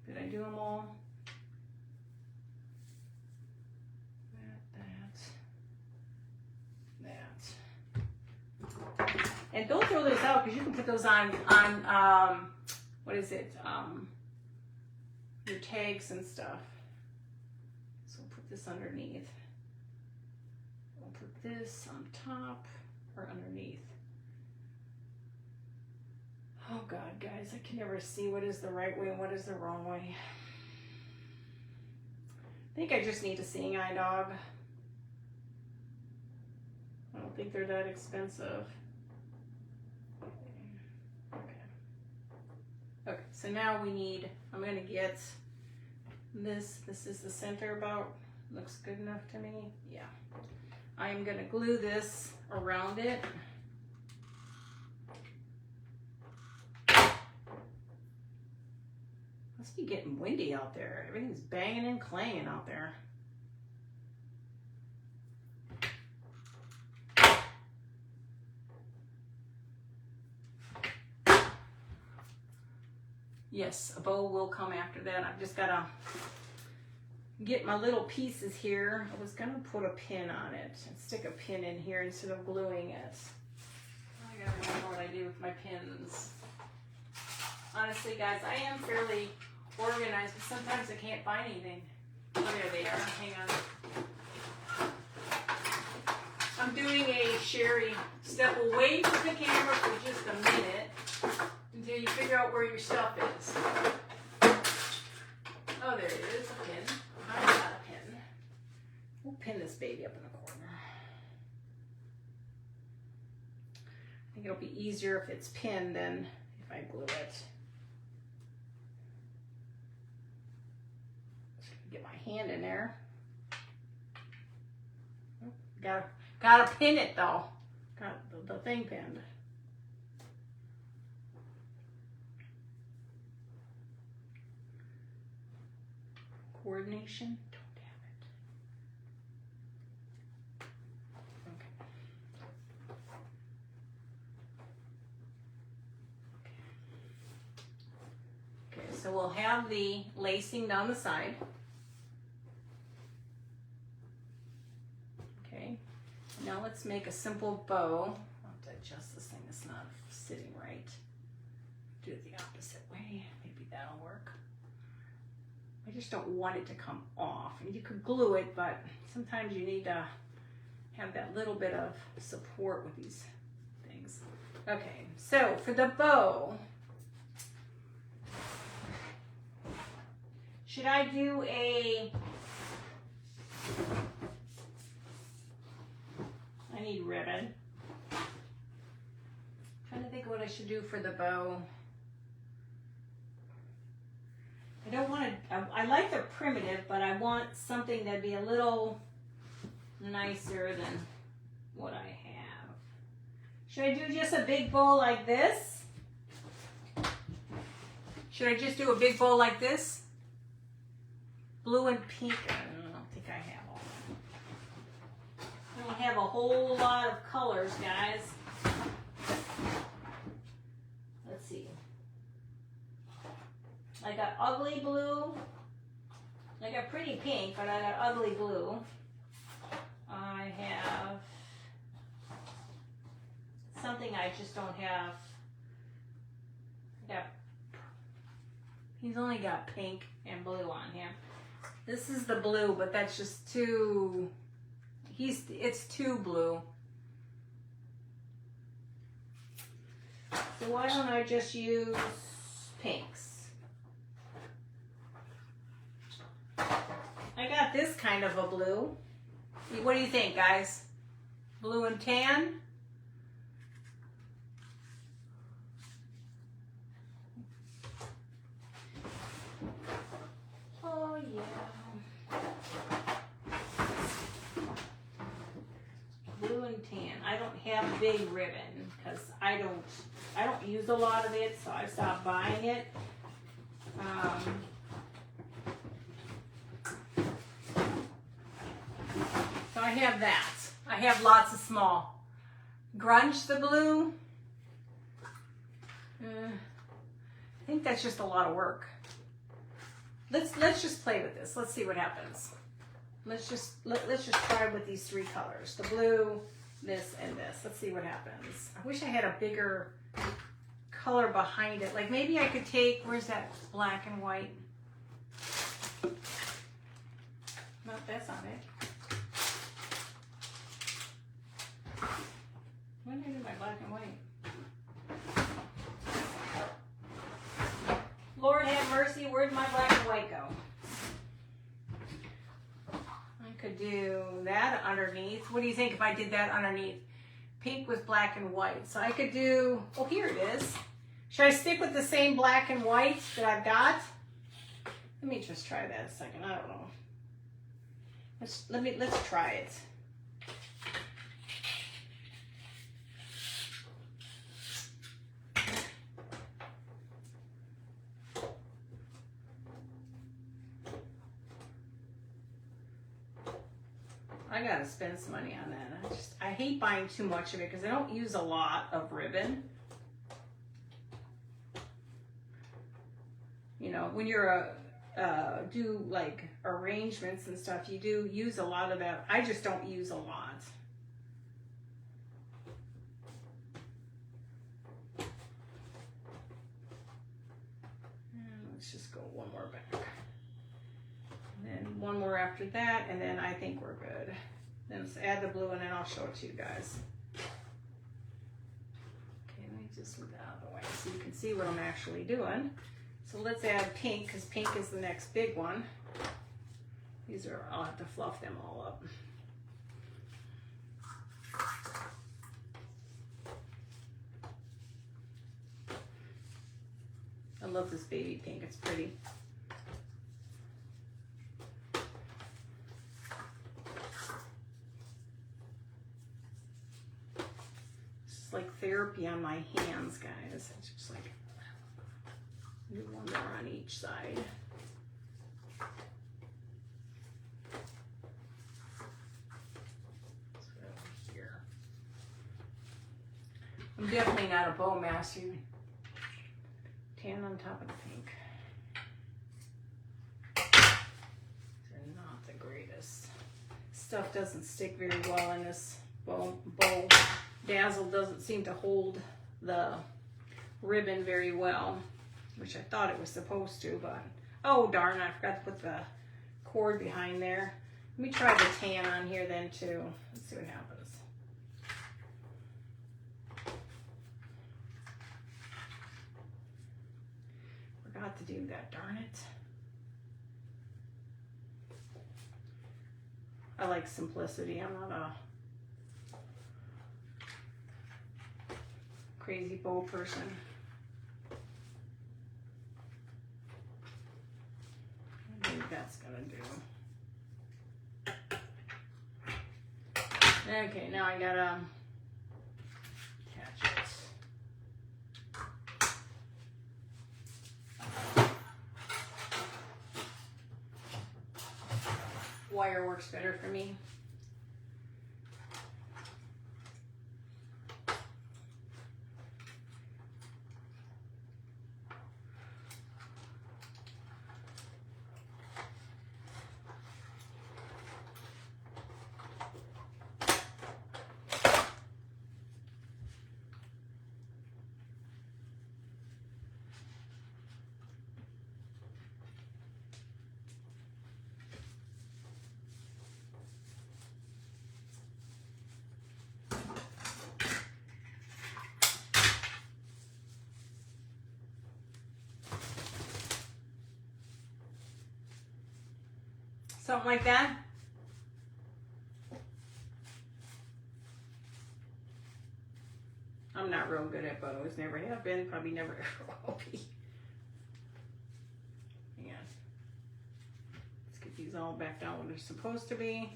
Did I do them all? That. And don't throw this out because you can put those on what is it? Your tags and stuff. So we'll put this underneath. We'll put this on top or underneath. Oh God, guys, I can never see what is the right way and what is the wrong way. I think I just need a seeing eye dog. I don't think they're that expensive. Okay, so now we need, I'm gonna get this is the center about, looks good enough to me, yeah. I am gonna glue this around it. Must be getting windy out there. Everything's banging and clanging out there. Yes, a bow will come after that. I've just got to get my little pieces here. I was going to put a pin on it and stick a pin in here instead of gluing it. I got to remember what I do with my pins. Honestly, guys, I am fairly organized, but sometimes I can't find anything. Oh, there they are. Hang on. I'm doing a Sherry step away from the camera for just a minute until you figure out where your stuff is. Oh, there it is, a pin. I got a pin. We'll pin this baby up in the corner. I think it'll be easier if it's pinned than if I glue it. Get my hand in there. Gotta pin it though. Got the thing pinned. Coordination, don't have it. Okay. Okay, so we'll have the lacing down the side. Okay, now let's make a simple bow. I'll have to adjust this thing, it's not sitting right. Do it the opposite way, maybe that'll work. I just don't want it to come off. And you could glue it, but sometimes you need to have that little bit of support with these things. Okay, so for the bow, should I do a, I need ribbon. I'm trying to think of what I should do for the bow. I don't want to, I like the primitive, but I want something that'd be a little nicer than what I have. Should I do just a big bow like this? Should I just do a big bow like this? Blue and pink, I don't think I have all. I don't have a whole lot of colors, guys. Let's see. I got ugly blue. I got pretty pink, but I got ugly blue. I have something I just don't have. He's only got pink and blue on him. This is the blue, but that's just too, it's too blue. So why don't I just use pinks? I got this kind of a blue. What do you think, guys? Blue and tan? Oh, yeah. Blue and tan. I I don't have big ribbon because I don't use a lot of it, so I stopped buying it. So I have that. I have lots of small. Grunge the blue. I think that's just a lot of work. Let's just play with this. Let's see what happens. Let's just try with these three colors. The blue, this, and this. Let's see what happens. I wish I had a bigger color behind it. Like maybe I could take, where's that black and white? No, that's not it. When did I do my black and white? Lord have mercy, where'd my black and white go? I could do that underneath. What do you think if I did that underneath? Pink with black and white. So I could do, oh, here it is. Should I stick with the same black and white that I've got? Let me just try that a second. I don't know. Let's try it. I gotta spend some money on that. I hate buying too much of it because I don't use a lot of ribbon. You know, when you're do like arrangements and stuff, you do use a lot of that. I just don't use a lot. And let's just go one more back. And then one more after that, and then I think we're good. Then let's add the blue, and then I'll show it to you guys. Okay, let me just move that out of the way so you can see what I'm actually doing. So let's add pink, because pink is the next big one. These are, I'll have to fluff them all up. I love this baby pink, it's pretty. It's like therapy on my hands, guys. It's just like, do one more on each side. So here. I'm definitely not a bow master. Tan on top of the pink. They're not the greatest. Stuff doesn't stick very well in this bow. Dazzle doesn't seem to hold the ribbon very well, which I thought it was supposed to, but oh darn, I forgot to put the cord behind there. Let me try the tan on here then too. Let's see what happens. Forgot to do that, darn it. I like simplicity. I'm not a crazy bow person. I think that's gonna do. Okay, now I gotta attach it. Wire works better for me. Something like that. I'm not real good at bows. Never have been. Probably never ever will be. Yeah. Let's get these all back down where they're supposed to be.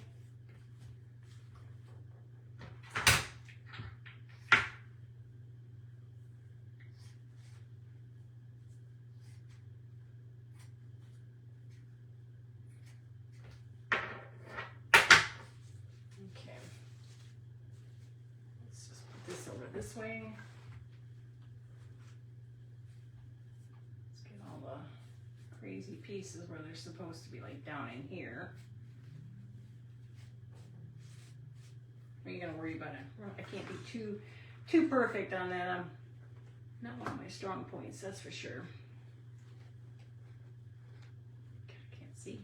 this way. Let's get all the crazy pieces where they're supposed to be, like down in here. Are you gonna worry about it? I can't be too perfect on that. Not one of my strong points, that's for sure. Can't see.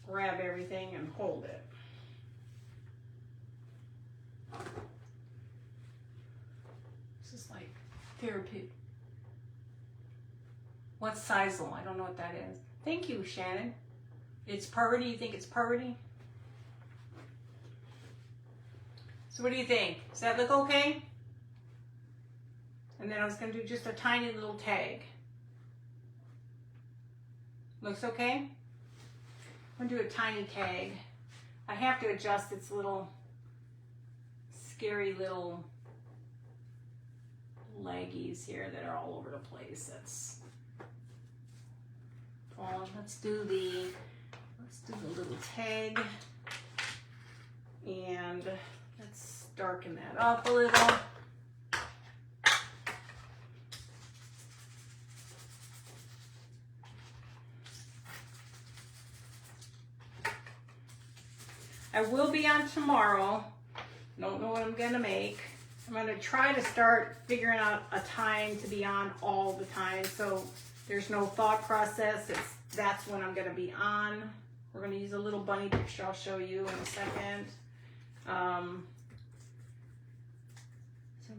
Grab everything and hold it. This is like therapy. What's sisal? I don't know what that is. Thank you, Shannon. It's party. You think it's party? So what do you think? Does that look okay? And then I was going to do just a tiny little tag. Looks okay? I'm going to do a tiny tag. I have to adjust its little scary little leggies here that are all over the place. That's all. Let's do the little tag, and let's darken that up a little. I will be on tomorrow. Don't know what I'm gonna make. I'm gonna try to start figuring out a time to be on all the time, so there's no thought process. That's when I'm gonna be on. We're gonna use a little bunny picture I'll show you in a second. So I'm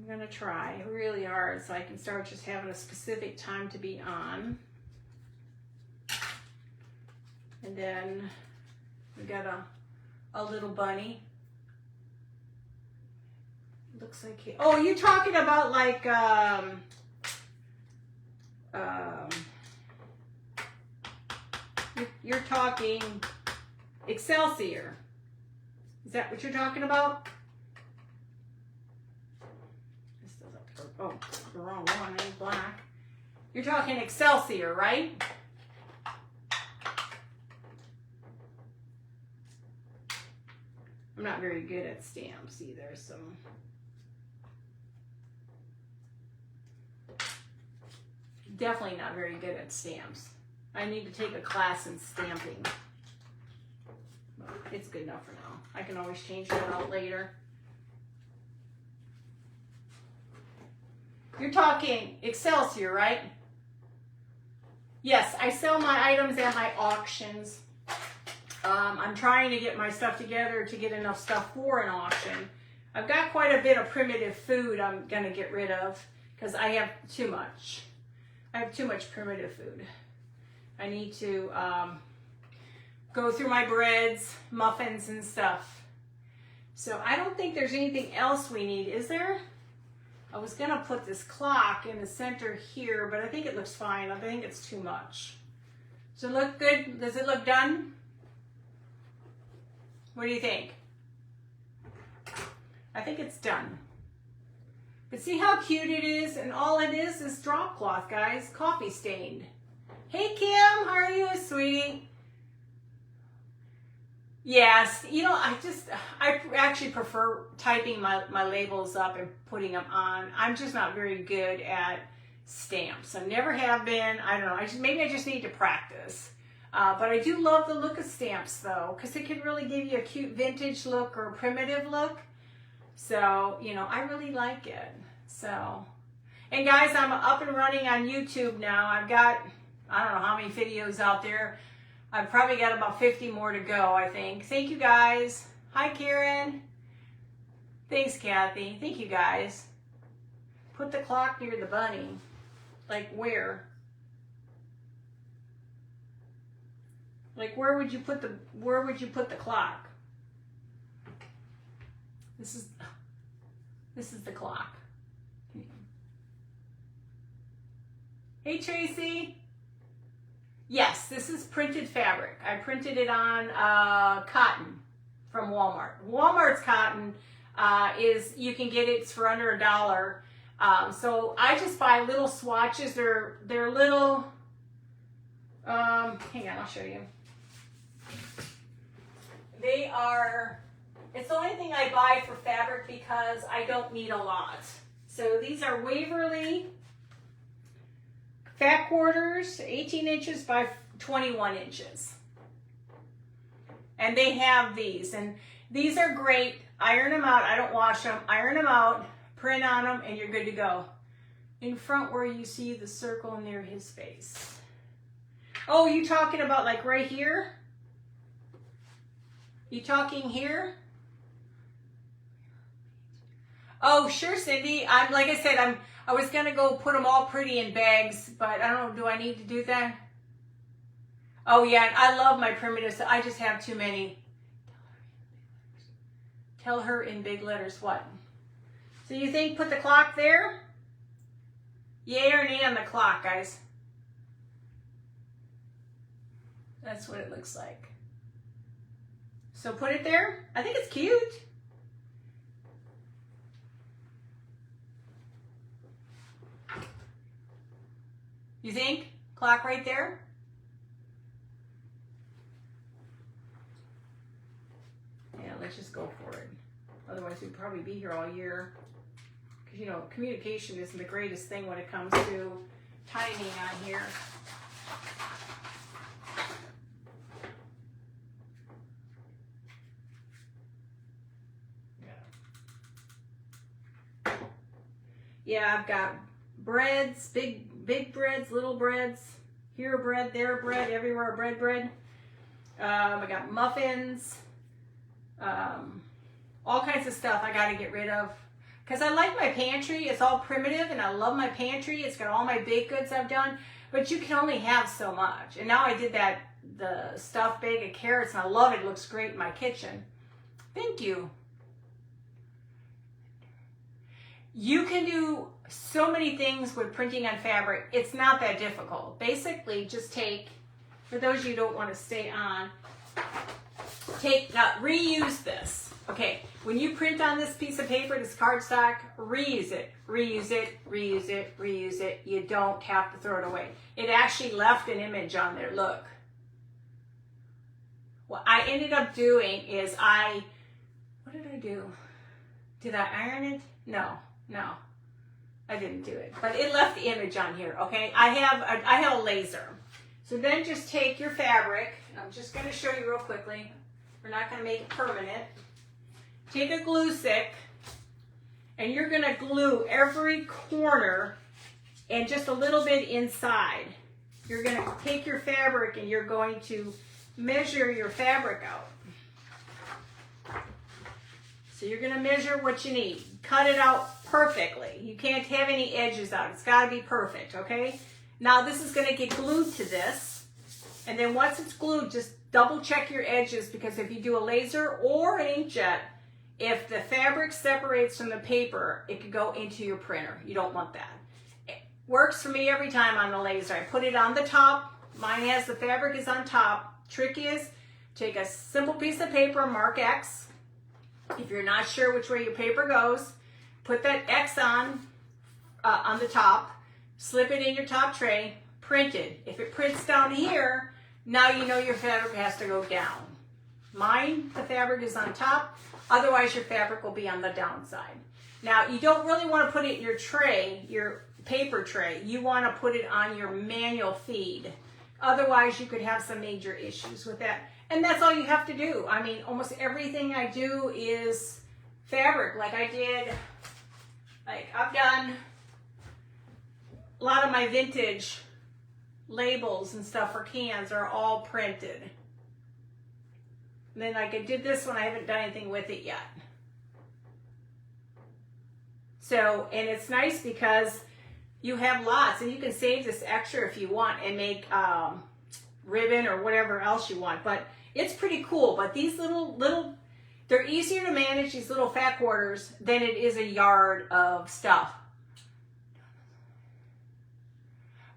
gonna try really hard so I can start just having a specific time to be on. And then we got a little bunny. Looks like he, oh, you talking about like you're talking Excelsior. Is that what you're talking about? This doesn't, oh, the wrong one, it's black. You're talking Excelsior, right? I'm not very good at stamps either, so. Definitely not very good at stamps. I need to take a class in stamping. But it's good enough for now. I can always change that out later. You're talking Excelsior, right? Yes, I sell my items at my auctions. I'm trying to get my stuff together to get enough stuff for an auction. I've got quite a bit of primitive food I'm going to get rid of because I have too much. I have too much primitive food. I need to go through my breads, muffins, and stuff. So I don't think there's anything else we need, is there? I was going to put this clock in the center here, but I think it looks fine. I think it's too much. Does it look good? Does it look done? What do you think? I think it's done. But see how cute it is? And all it is drop cloth, guys. Coffee stained. Hey, Kim. How are you, sweetie? Yes. You know, I actually prefer typing my labels up and putting them on. I'm just not very good at stamps. I never have been. I don't know. Maybe I just need to practice. But I do love the look of stamps, though, because it can really give you a cute vintage look or a primitive look. So, you know, I really like it. So, and guys, I'm up and running on YouTube now. I've got, I don't know how many videos out there. I've probably got about 50 more to go, I think. Thank you, guys. Hi, Karen. Thanks, Kathy. Thank you, guys. Put the clock near the bunny. Like where? Like where would you put the clock? This is the clock. Hey, Tracy. Yes, this is printed fabric. I printed it on cotton from Walmart. Walmart's cotton is, you can get it for under $1. So I just buy little swatches. They're little, hang on, I'll show you. They are, it's the only thing I buy for fabric because I don't need a lot. So these are Waverly fat quarters, 18 inches by 21 inches. And they have these, and these are great. Iron them out. I don't wash them. Iron them out, print on them, and you're good to go. In front where you see the circle near his face. Oh, you talking about like right here? You talking here? Oh, sure, Cindy. Like I said, I was gonna go put them all pretty in bags, but I don't know, do I need to do that? Oh yeah, I love my primitives. I just have too many. Tell her in big letters what? So you think put the clock there? Yay or nay on the clock, guys? That's what it looks like. So put it there. I think it's cute. You think? Clock right there? Yeah, let's just go for it. Otherwise we'd probably be here all year. Because, you know, communication isn't the greatest thing when it comes to timing on here. Yeah, I've got breads, big breads, little breads, here bread, there bread, everywhere bread. I got muffins, all kinds of stuff I got to get rid of. Because I like my pantry. It's all primitive, and I love my pantry. It's got all my baked goods I've done, but you can only have so much. And now I did the stuffed bag of carrots, and I love it. It looks great in my kitchen. Thank you. You can do so many things with printing on fabric. It's not that difficult. Basically, just take, for those of you who don't want to stay on, reuse this. Okay, when you print on this piece of paper, this cardstock, reuse it, reuse it, reuse it, reuse it. You don't have to throw it away. It actually left an image on there, look. What I ended up doing is what did I do? Did I iron it? No, I didn't do it. But it left the image on here, okay? I have a laser. So then just take your fabric. I'm just going to show you real quickly. We're not going to make it permanent. Take a glue stick, and you're going to glue every corner and just a little bit inside. You're going to take your fabric and you're going to measure your fabric out. So you're going to measure what you need. Cut it out perfectly. You can't have any edges out. It's got to be perfect, okay? Now this is going to get glued to this. And then once it's glued, just double check your edges, because if you do a laser or an inkjet, if the fabric separates from the paper, it could go into your printer. You don't want that. It works for me every time on the laser. I put it on the top. Mine has the fabric is on top. Trick is, take a simple piece of paper, mark X. If you're not sure which way your paper goes, put that X on the top, slip it in your top tray, print it. If it prints down here, now you know your fabric has to go down. Mine, the fabric is on top, otherwise your fabric will be on the downside. Now you don't really want to put it in your tray, your paper tray. You want to put it on your manual feed. Otherwise you could have some major issues with that. And that's all you have to do. I mean, almost everything I do is fabric. Like I've done a lot of my vintage labels and stuff for cans are all printed. And then like I did this one, I haven't done anything with it yet. So, and it's nice because you have lots, and you can save this extra if you want and make ribbon or whatever else you want. But it's pretty cool. But these little, they're easier to manage, these little fat quarters, than it is a yard of stuff.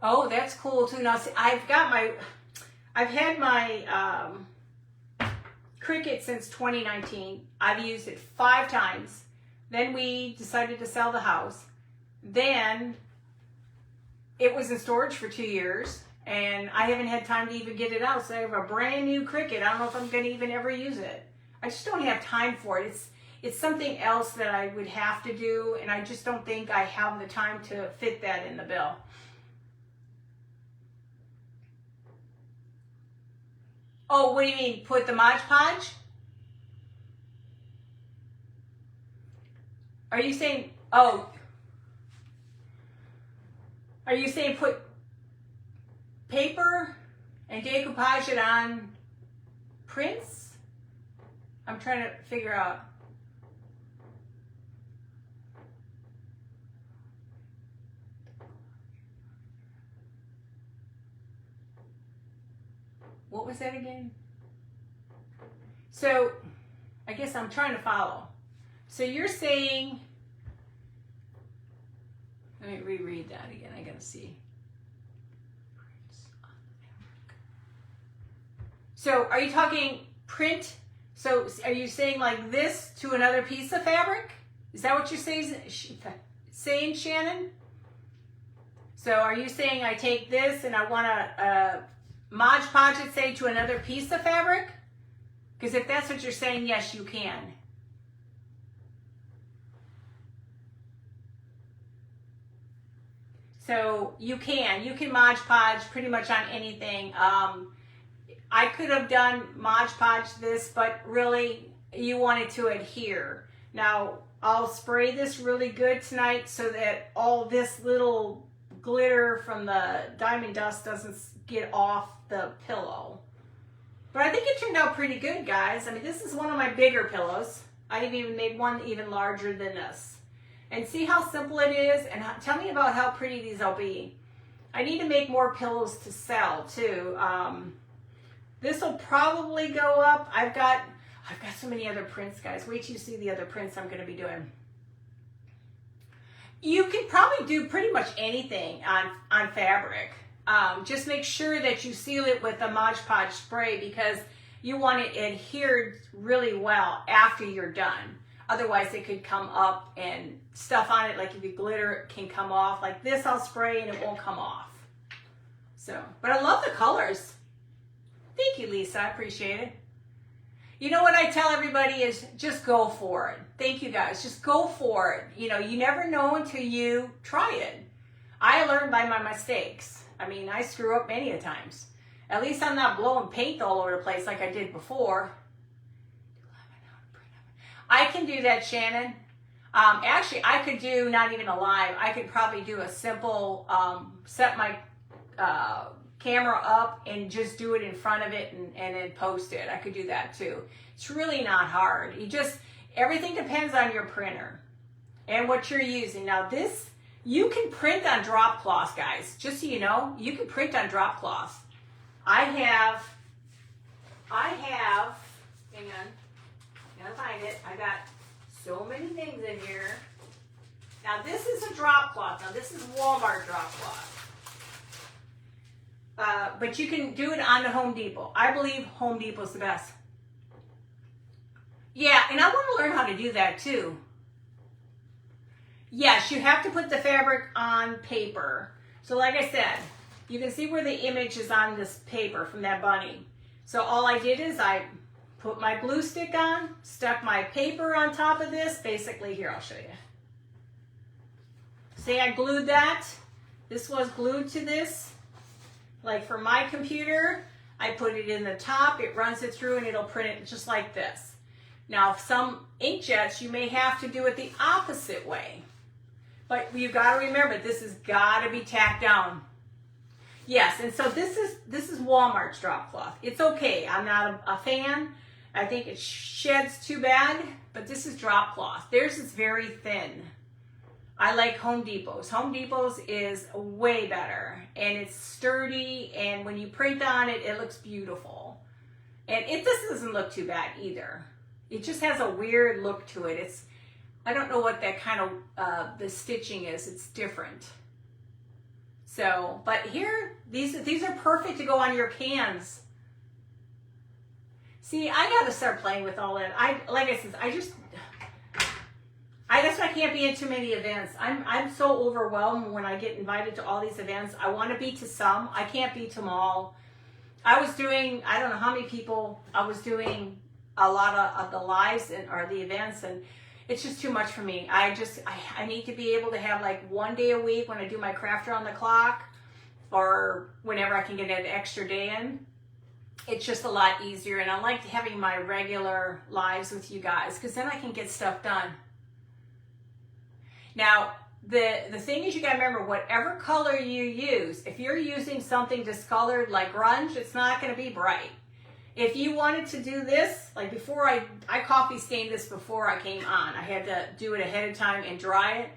Oh, that's cool too. Now, see, I've had my Cricut since 2019. I've used it 5 times. Then we decided to sell the house. Then it was in storage for 2 years, and I haven't had time to even get it out. So I have a brand new Cricut. I don't know if I'm going to even ever use it. I just don't have time for it. It's something else that I would have to do, and I just don't think I have the time to fit that in the bill. Oh, what do you mean? Put the Mod Podge? Are you saying, oh, are you saying put paper and decoupage it on prints? I'm trying to figure out. What was that again? So, I guess I'm trying to follow. So you're saying, let me reread that again. I gotta see. So are you talking print? So are you saying like this to another piece of fabric? Is that what you're saying, Shannon? So are you saying I take this and I want to Mod Podge it, say, to another piece of fabric? Because if that's what you're saying, yes, you can. So you can Mod Podge pretty much on anything. I could have done Mod Podge this, but really you want it to adhere. Now I'll spray this really good tonight so that all this little glitter from the diamond dust doesn't get off the pillow. But I think it turned out pretty good, guys. I mean, this is one of my bigger pillows. I even made one even larger than this. And see how simple it is? And tell me about how pretty these will be. I need to make more pillows to sell too. This will probably go up. I've got so many other prints, guys. Wait till you see the other prints I'm going to be doing. You can probably do pretty much anything on fabric. Just make sure that you seal it with a Mod Podge spray because you want it adhered really well after you're done. Otherwise, it could come up and stuff on it, like if you glitter, it can come off. Like this, I'll spray and it won't come off. So, but I love the colors. Thank you, Lisa. I appreciate it. You know what I tell everybody is just go for it. Thank you, guys. Just go for it. You know, you never know until you try it. I learned by my mistakes. I mean, I screw up many a times. At least I'm not blowing paint all over the place like I did before. I can do that, Shannon. Actually, I could do not even a live. I could probably do a simple, set my camera up and just do it in front of it and then post it. I could do that too. It's really not hard. Everything depends on your printer and what you're using. Now this, you can print on drop cloth, guys. Just so you know, you can print on drop cloth. I have, hang on, gotta find it. I got so many things in here. Now this is a drop cloth. Now this is Walmart drop cloth. But you can do it on the Home Depot. I believe Home Depot's the best. Yeah, and I want to learn how to do that too. Yes, you have to put the fabric on paper. So like I said, you can see where the image is on this paper from that bunny. So all I did is I put my glue stick on, stuck my paper on top of this. Basically, here, I'll show you. See, I glued that. This was glued to this. Like for my computer, I put it in the top, it runs it through, and it'll print it just like this. Now, some inkjets, you may have to do it the opposite way. But you've got to remember, this has got to be tacked down. Yes, and so this is Walmart's drop cloth. It's okay. I'm not a fan. I think it sheds too bad, but this is drop cloth. Theirs is very thin. I like Home Depot's. Home Depot's is way better, and it's sturdy, and when you print on it, it looks beautiful. And this doesn't look too bad either. It just has a weird look to it. I don't know what that kind of, the stitching is. It's different. So, but here, these are perfect to go on your cans. See, I gotta start playing with all that. Like I said, that's why I can't be in too many events. I'm so overwhelmed when I get invited to all these events. I want to be to some. I can't be to them all. I was doing, I don't know how many people, I was doing a lot of the lives or the events, and it's just too much for me. I need to be able to have like one day a week when I do my craft around the clock, or whenever I can get an extra day in. It's just a lot easier, and I like having my regular lives with you guys because then I can get stuff done. Now, the thing is, you gotta remember, whatever color you use, if you're using something discolored like grunge, it's not gonna be bright. If you wanted to do this, like before I coffee stained this before I came on. I had to do it ahead of time and dry it.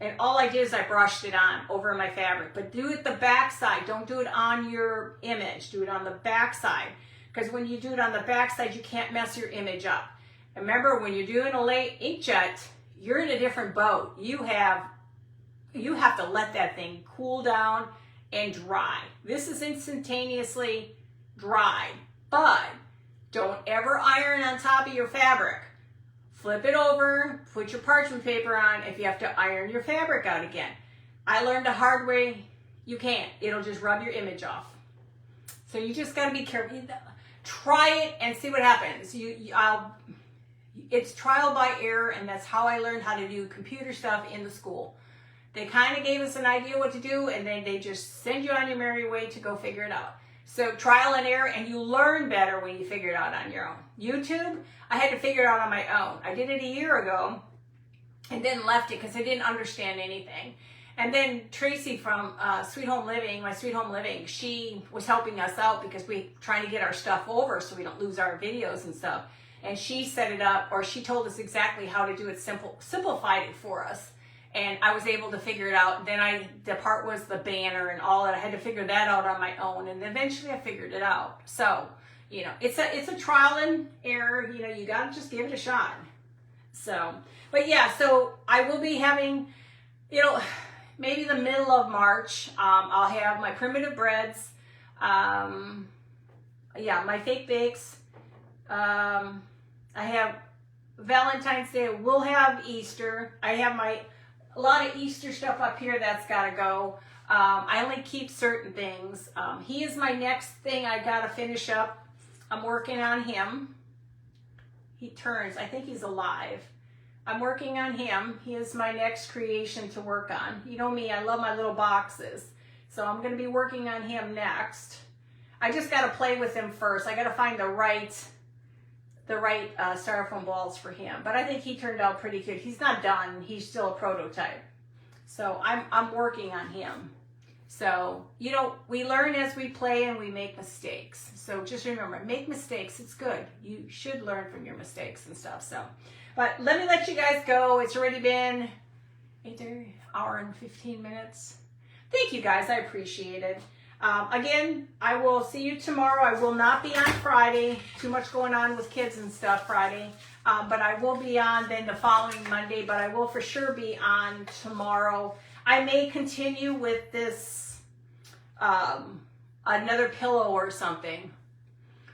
And all I did is I brushed it on over my fabric. But do it the back side. Don't do it on your image. Do it on the back side. Because when you do it on the back side, you can't mess your image up. And remember, when you're doing a late inkjet, you're in a different boat. You have to let that thing cool down and dry. This is instantaneously dried. But don't ever iron on top of your fabric. Flip it over, put your parchment paper on if you have to iron your fabric out again. I learned the hard way, you can't. It'll just rub your image off. So you just gotta be careful. Try it and see what happens. It's trial by error, and that's how I learned how to do computer stuff in the school. They kind of gave us an idea what to do, and then they just send you on your merry way to go figure it out. So trial and error, and you learn better when you figure it out on your own. YouTube, I had to figure it out on my own. I did it a year ago and then left it because I didn't understand anything. And then Tracy from Sweet Home Living, my Sweet Home Living, she was helping us out because we're trying to get our stuff over so we don't lose our videos and stuff. And she set it up, or she told us exactly how to do it, simplified it for us. And I was able to figure it out. Then the part was the banner and all that. I had to figure that out on my own, and eventually I figured it out. So, you know, it's a trial and error. You know, you gotta just give it a shot. So, but yeah, so I will be having, you know, maybe the middle of March. I'll have my primitive breads. Yeah, my fake bakes. I have Valentine's Day. We'll have Easter. I have a lot of Easter stuff up here that's got to go. I only keep certain things. He is my next thing I got to finish up. I'm working on him. He turns. I think he's alive. I'm working on him. He is my next creation to work on. You know me, I love my little boxes. So I'm going to be working on him next. I just got to play with him first. I got to find the right styrofoam balls for him. But I think he turned out pretty good. He's not done. He's still a prototype. So I'm working on him. So, you know, we learn as we play and we make mistakes. So just remember, make mistakes. It's good. You should learn from your mistakes and stuff. So, but let me let you guys go. It's already been an hour and 15 minutes. Thank you guys. I appreciate it. Again, I will see you tomorrow. I will not be on Friday. Too much going on with kids and stuff Friday. But I will be on then the following Monday. But I will for sure be on tomorrow. I may continue with this, another pillow or something.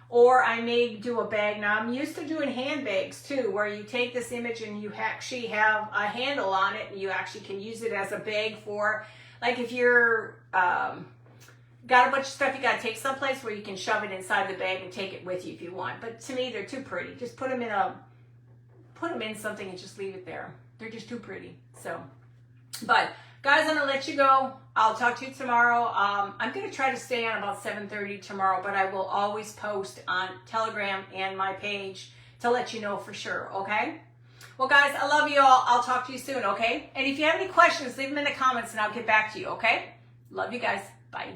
Or I may do a bag. Now, I'm used to doing handbags too, where you take this image and you actually have a handle on it. And you actually can use it as a bag for, like if you're... got a bunch of stuff you got to take someplace where you can shove it inside the bag and take it with you if you want. But to me, they're too pretty. Just put them in something and just leave it there. They're just too pretty. So, but guys, I'm going to let you go. I'll talk to you tomorrow. I'm going to try to stay on about 7:30 tomorrow, but I will always post on Telegram and my page to let you know for sure, okay? Well, guys, I love you all. I'll talk to you soon, okay? And if you have any questions, leave them in the comments and I'll get back to you, okay? Love you guys. Bye.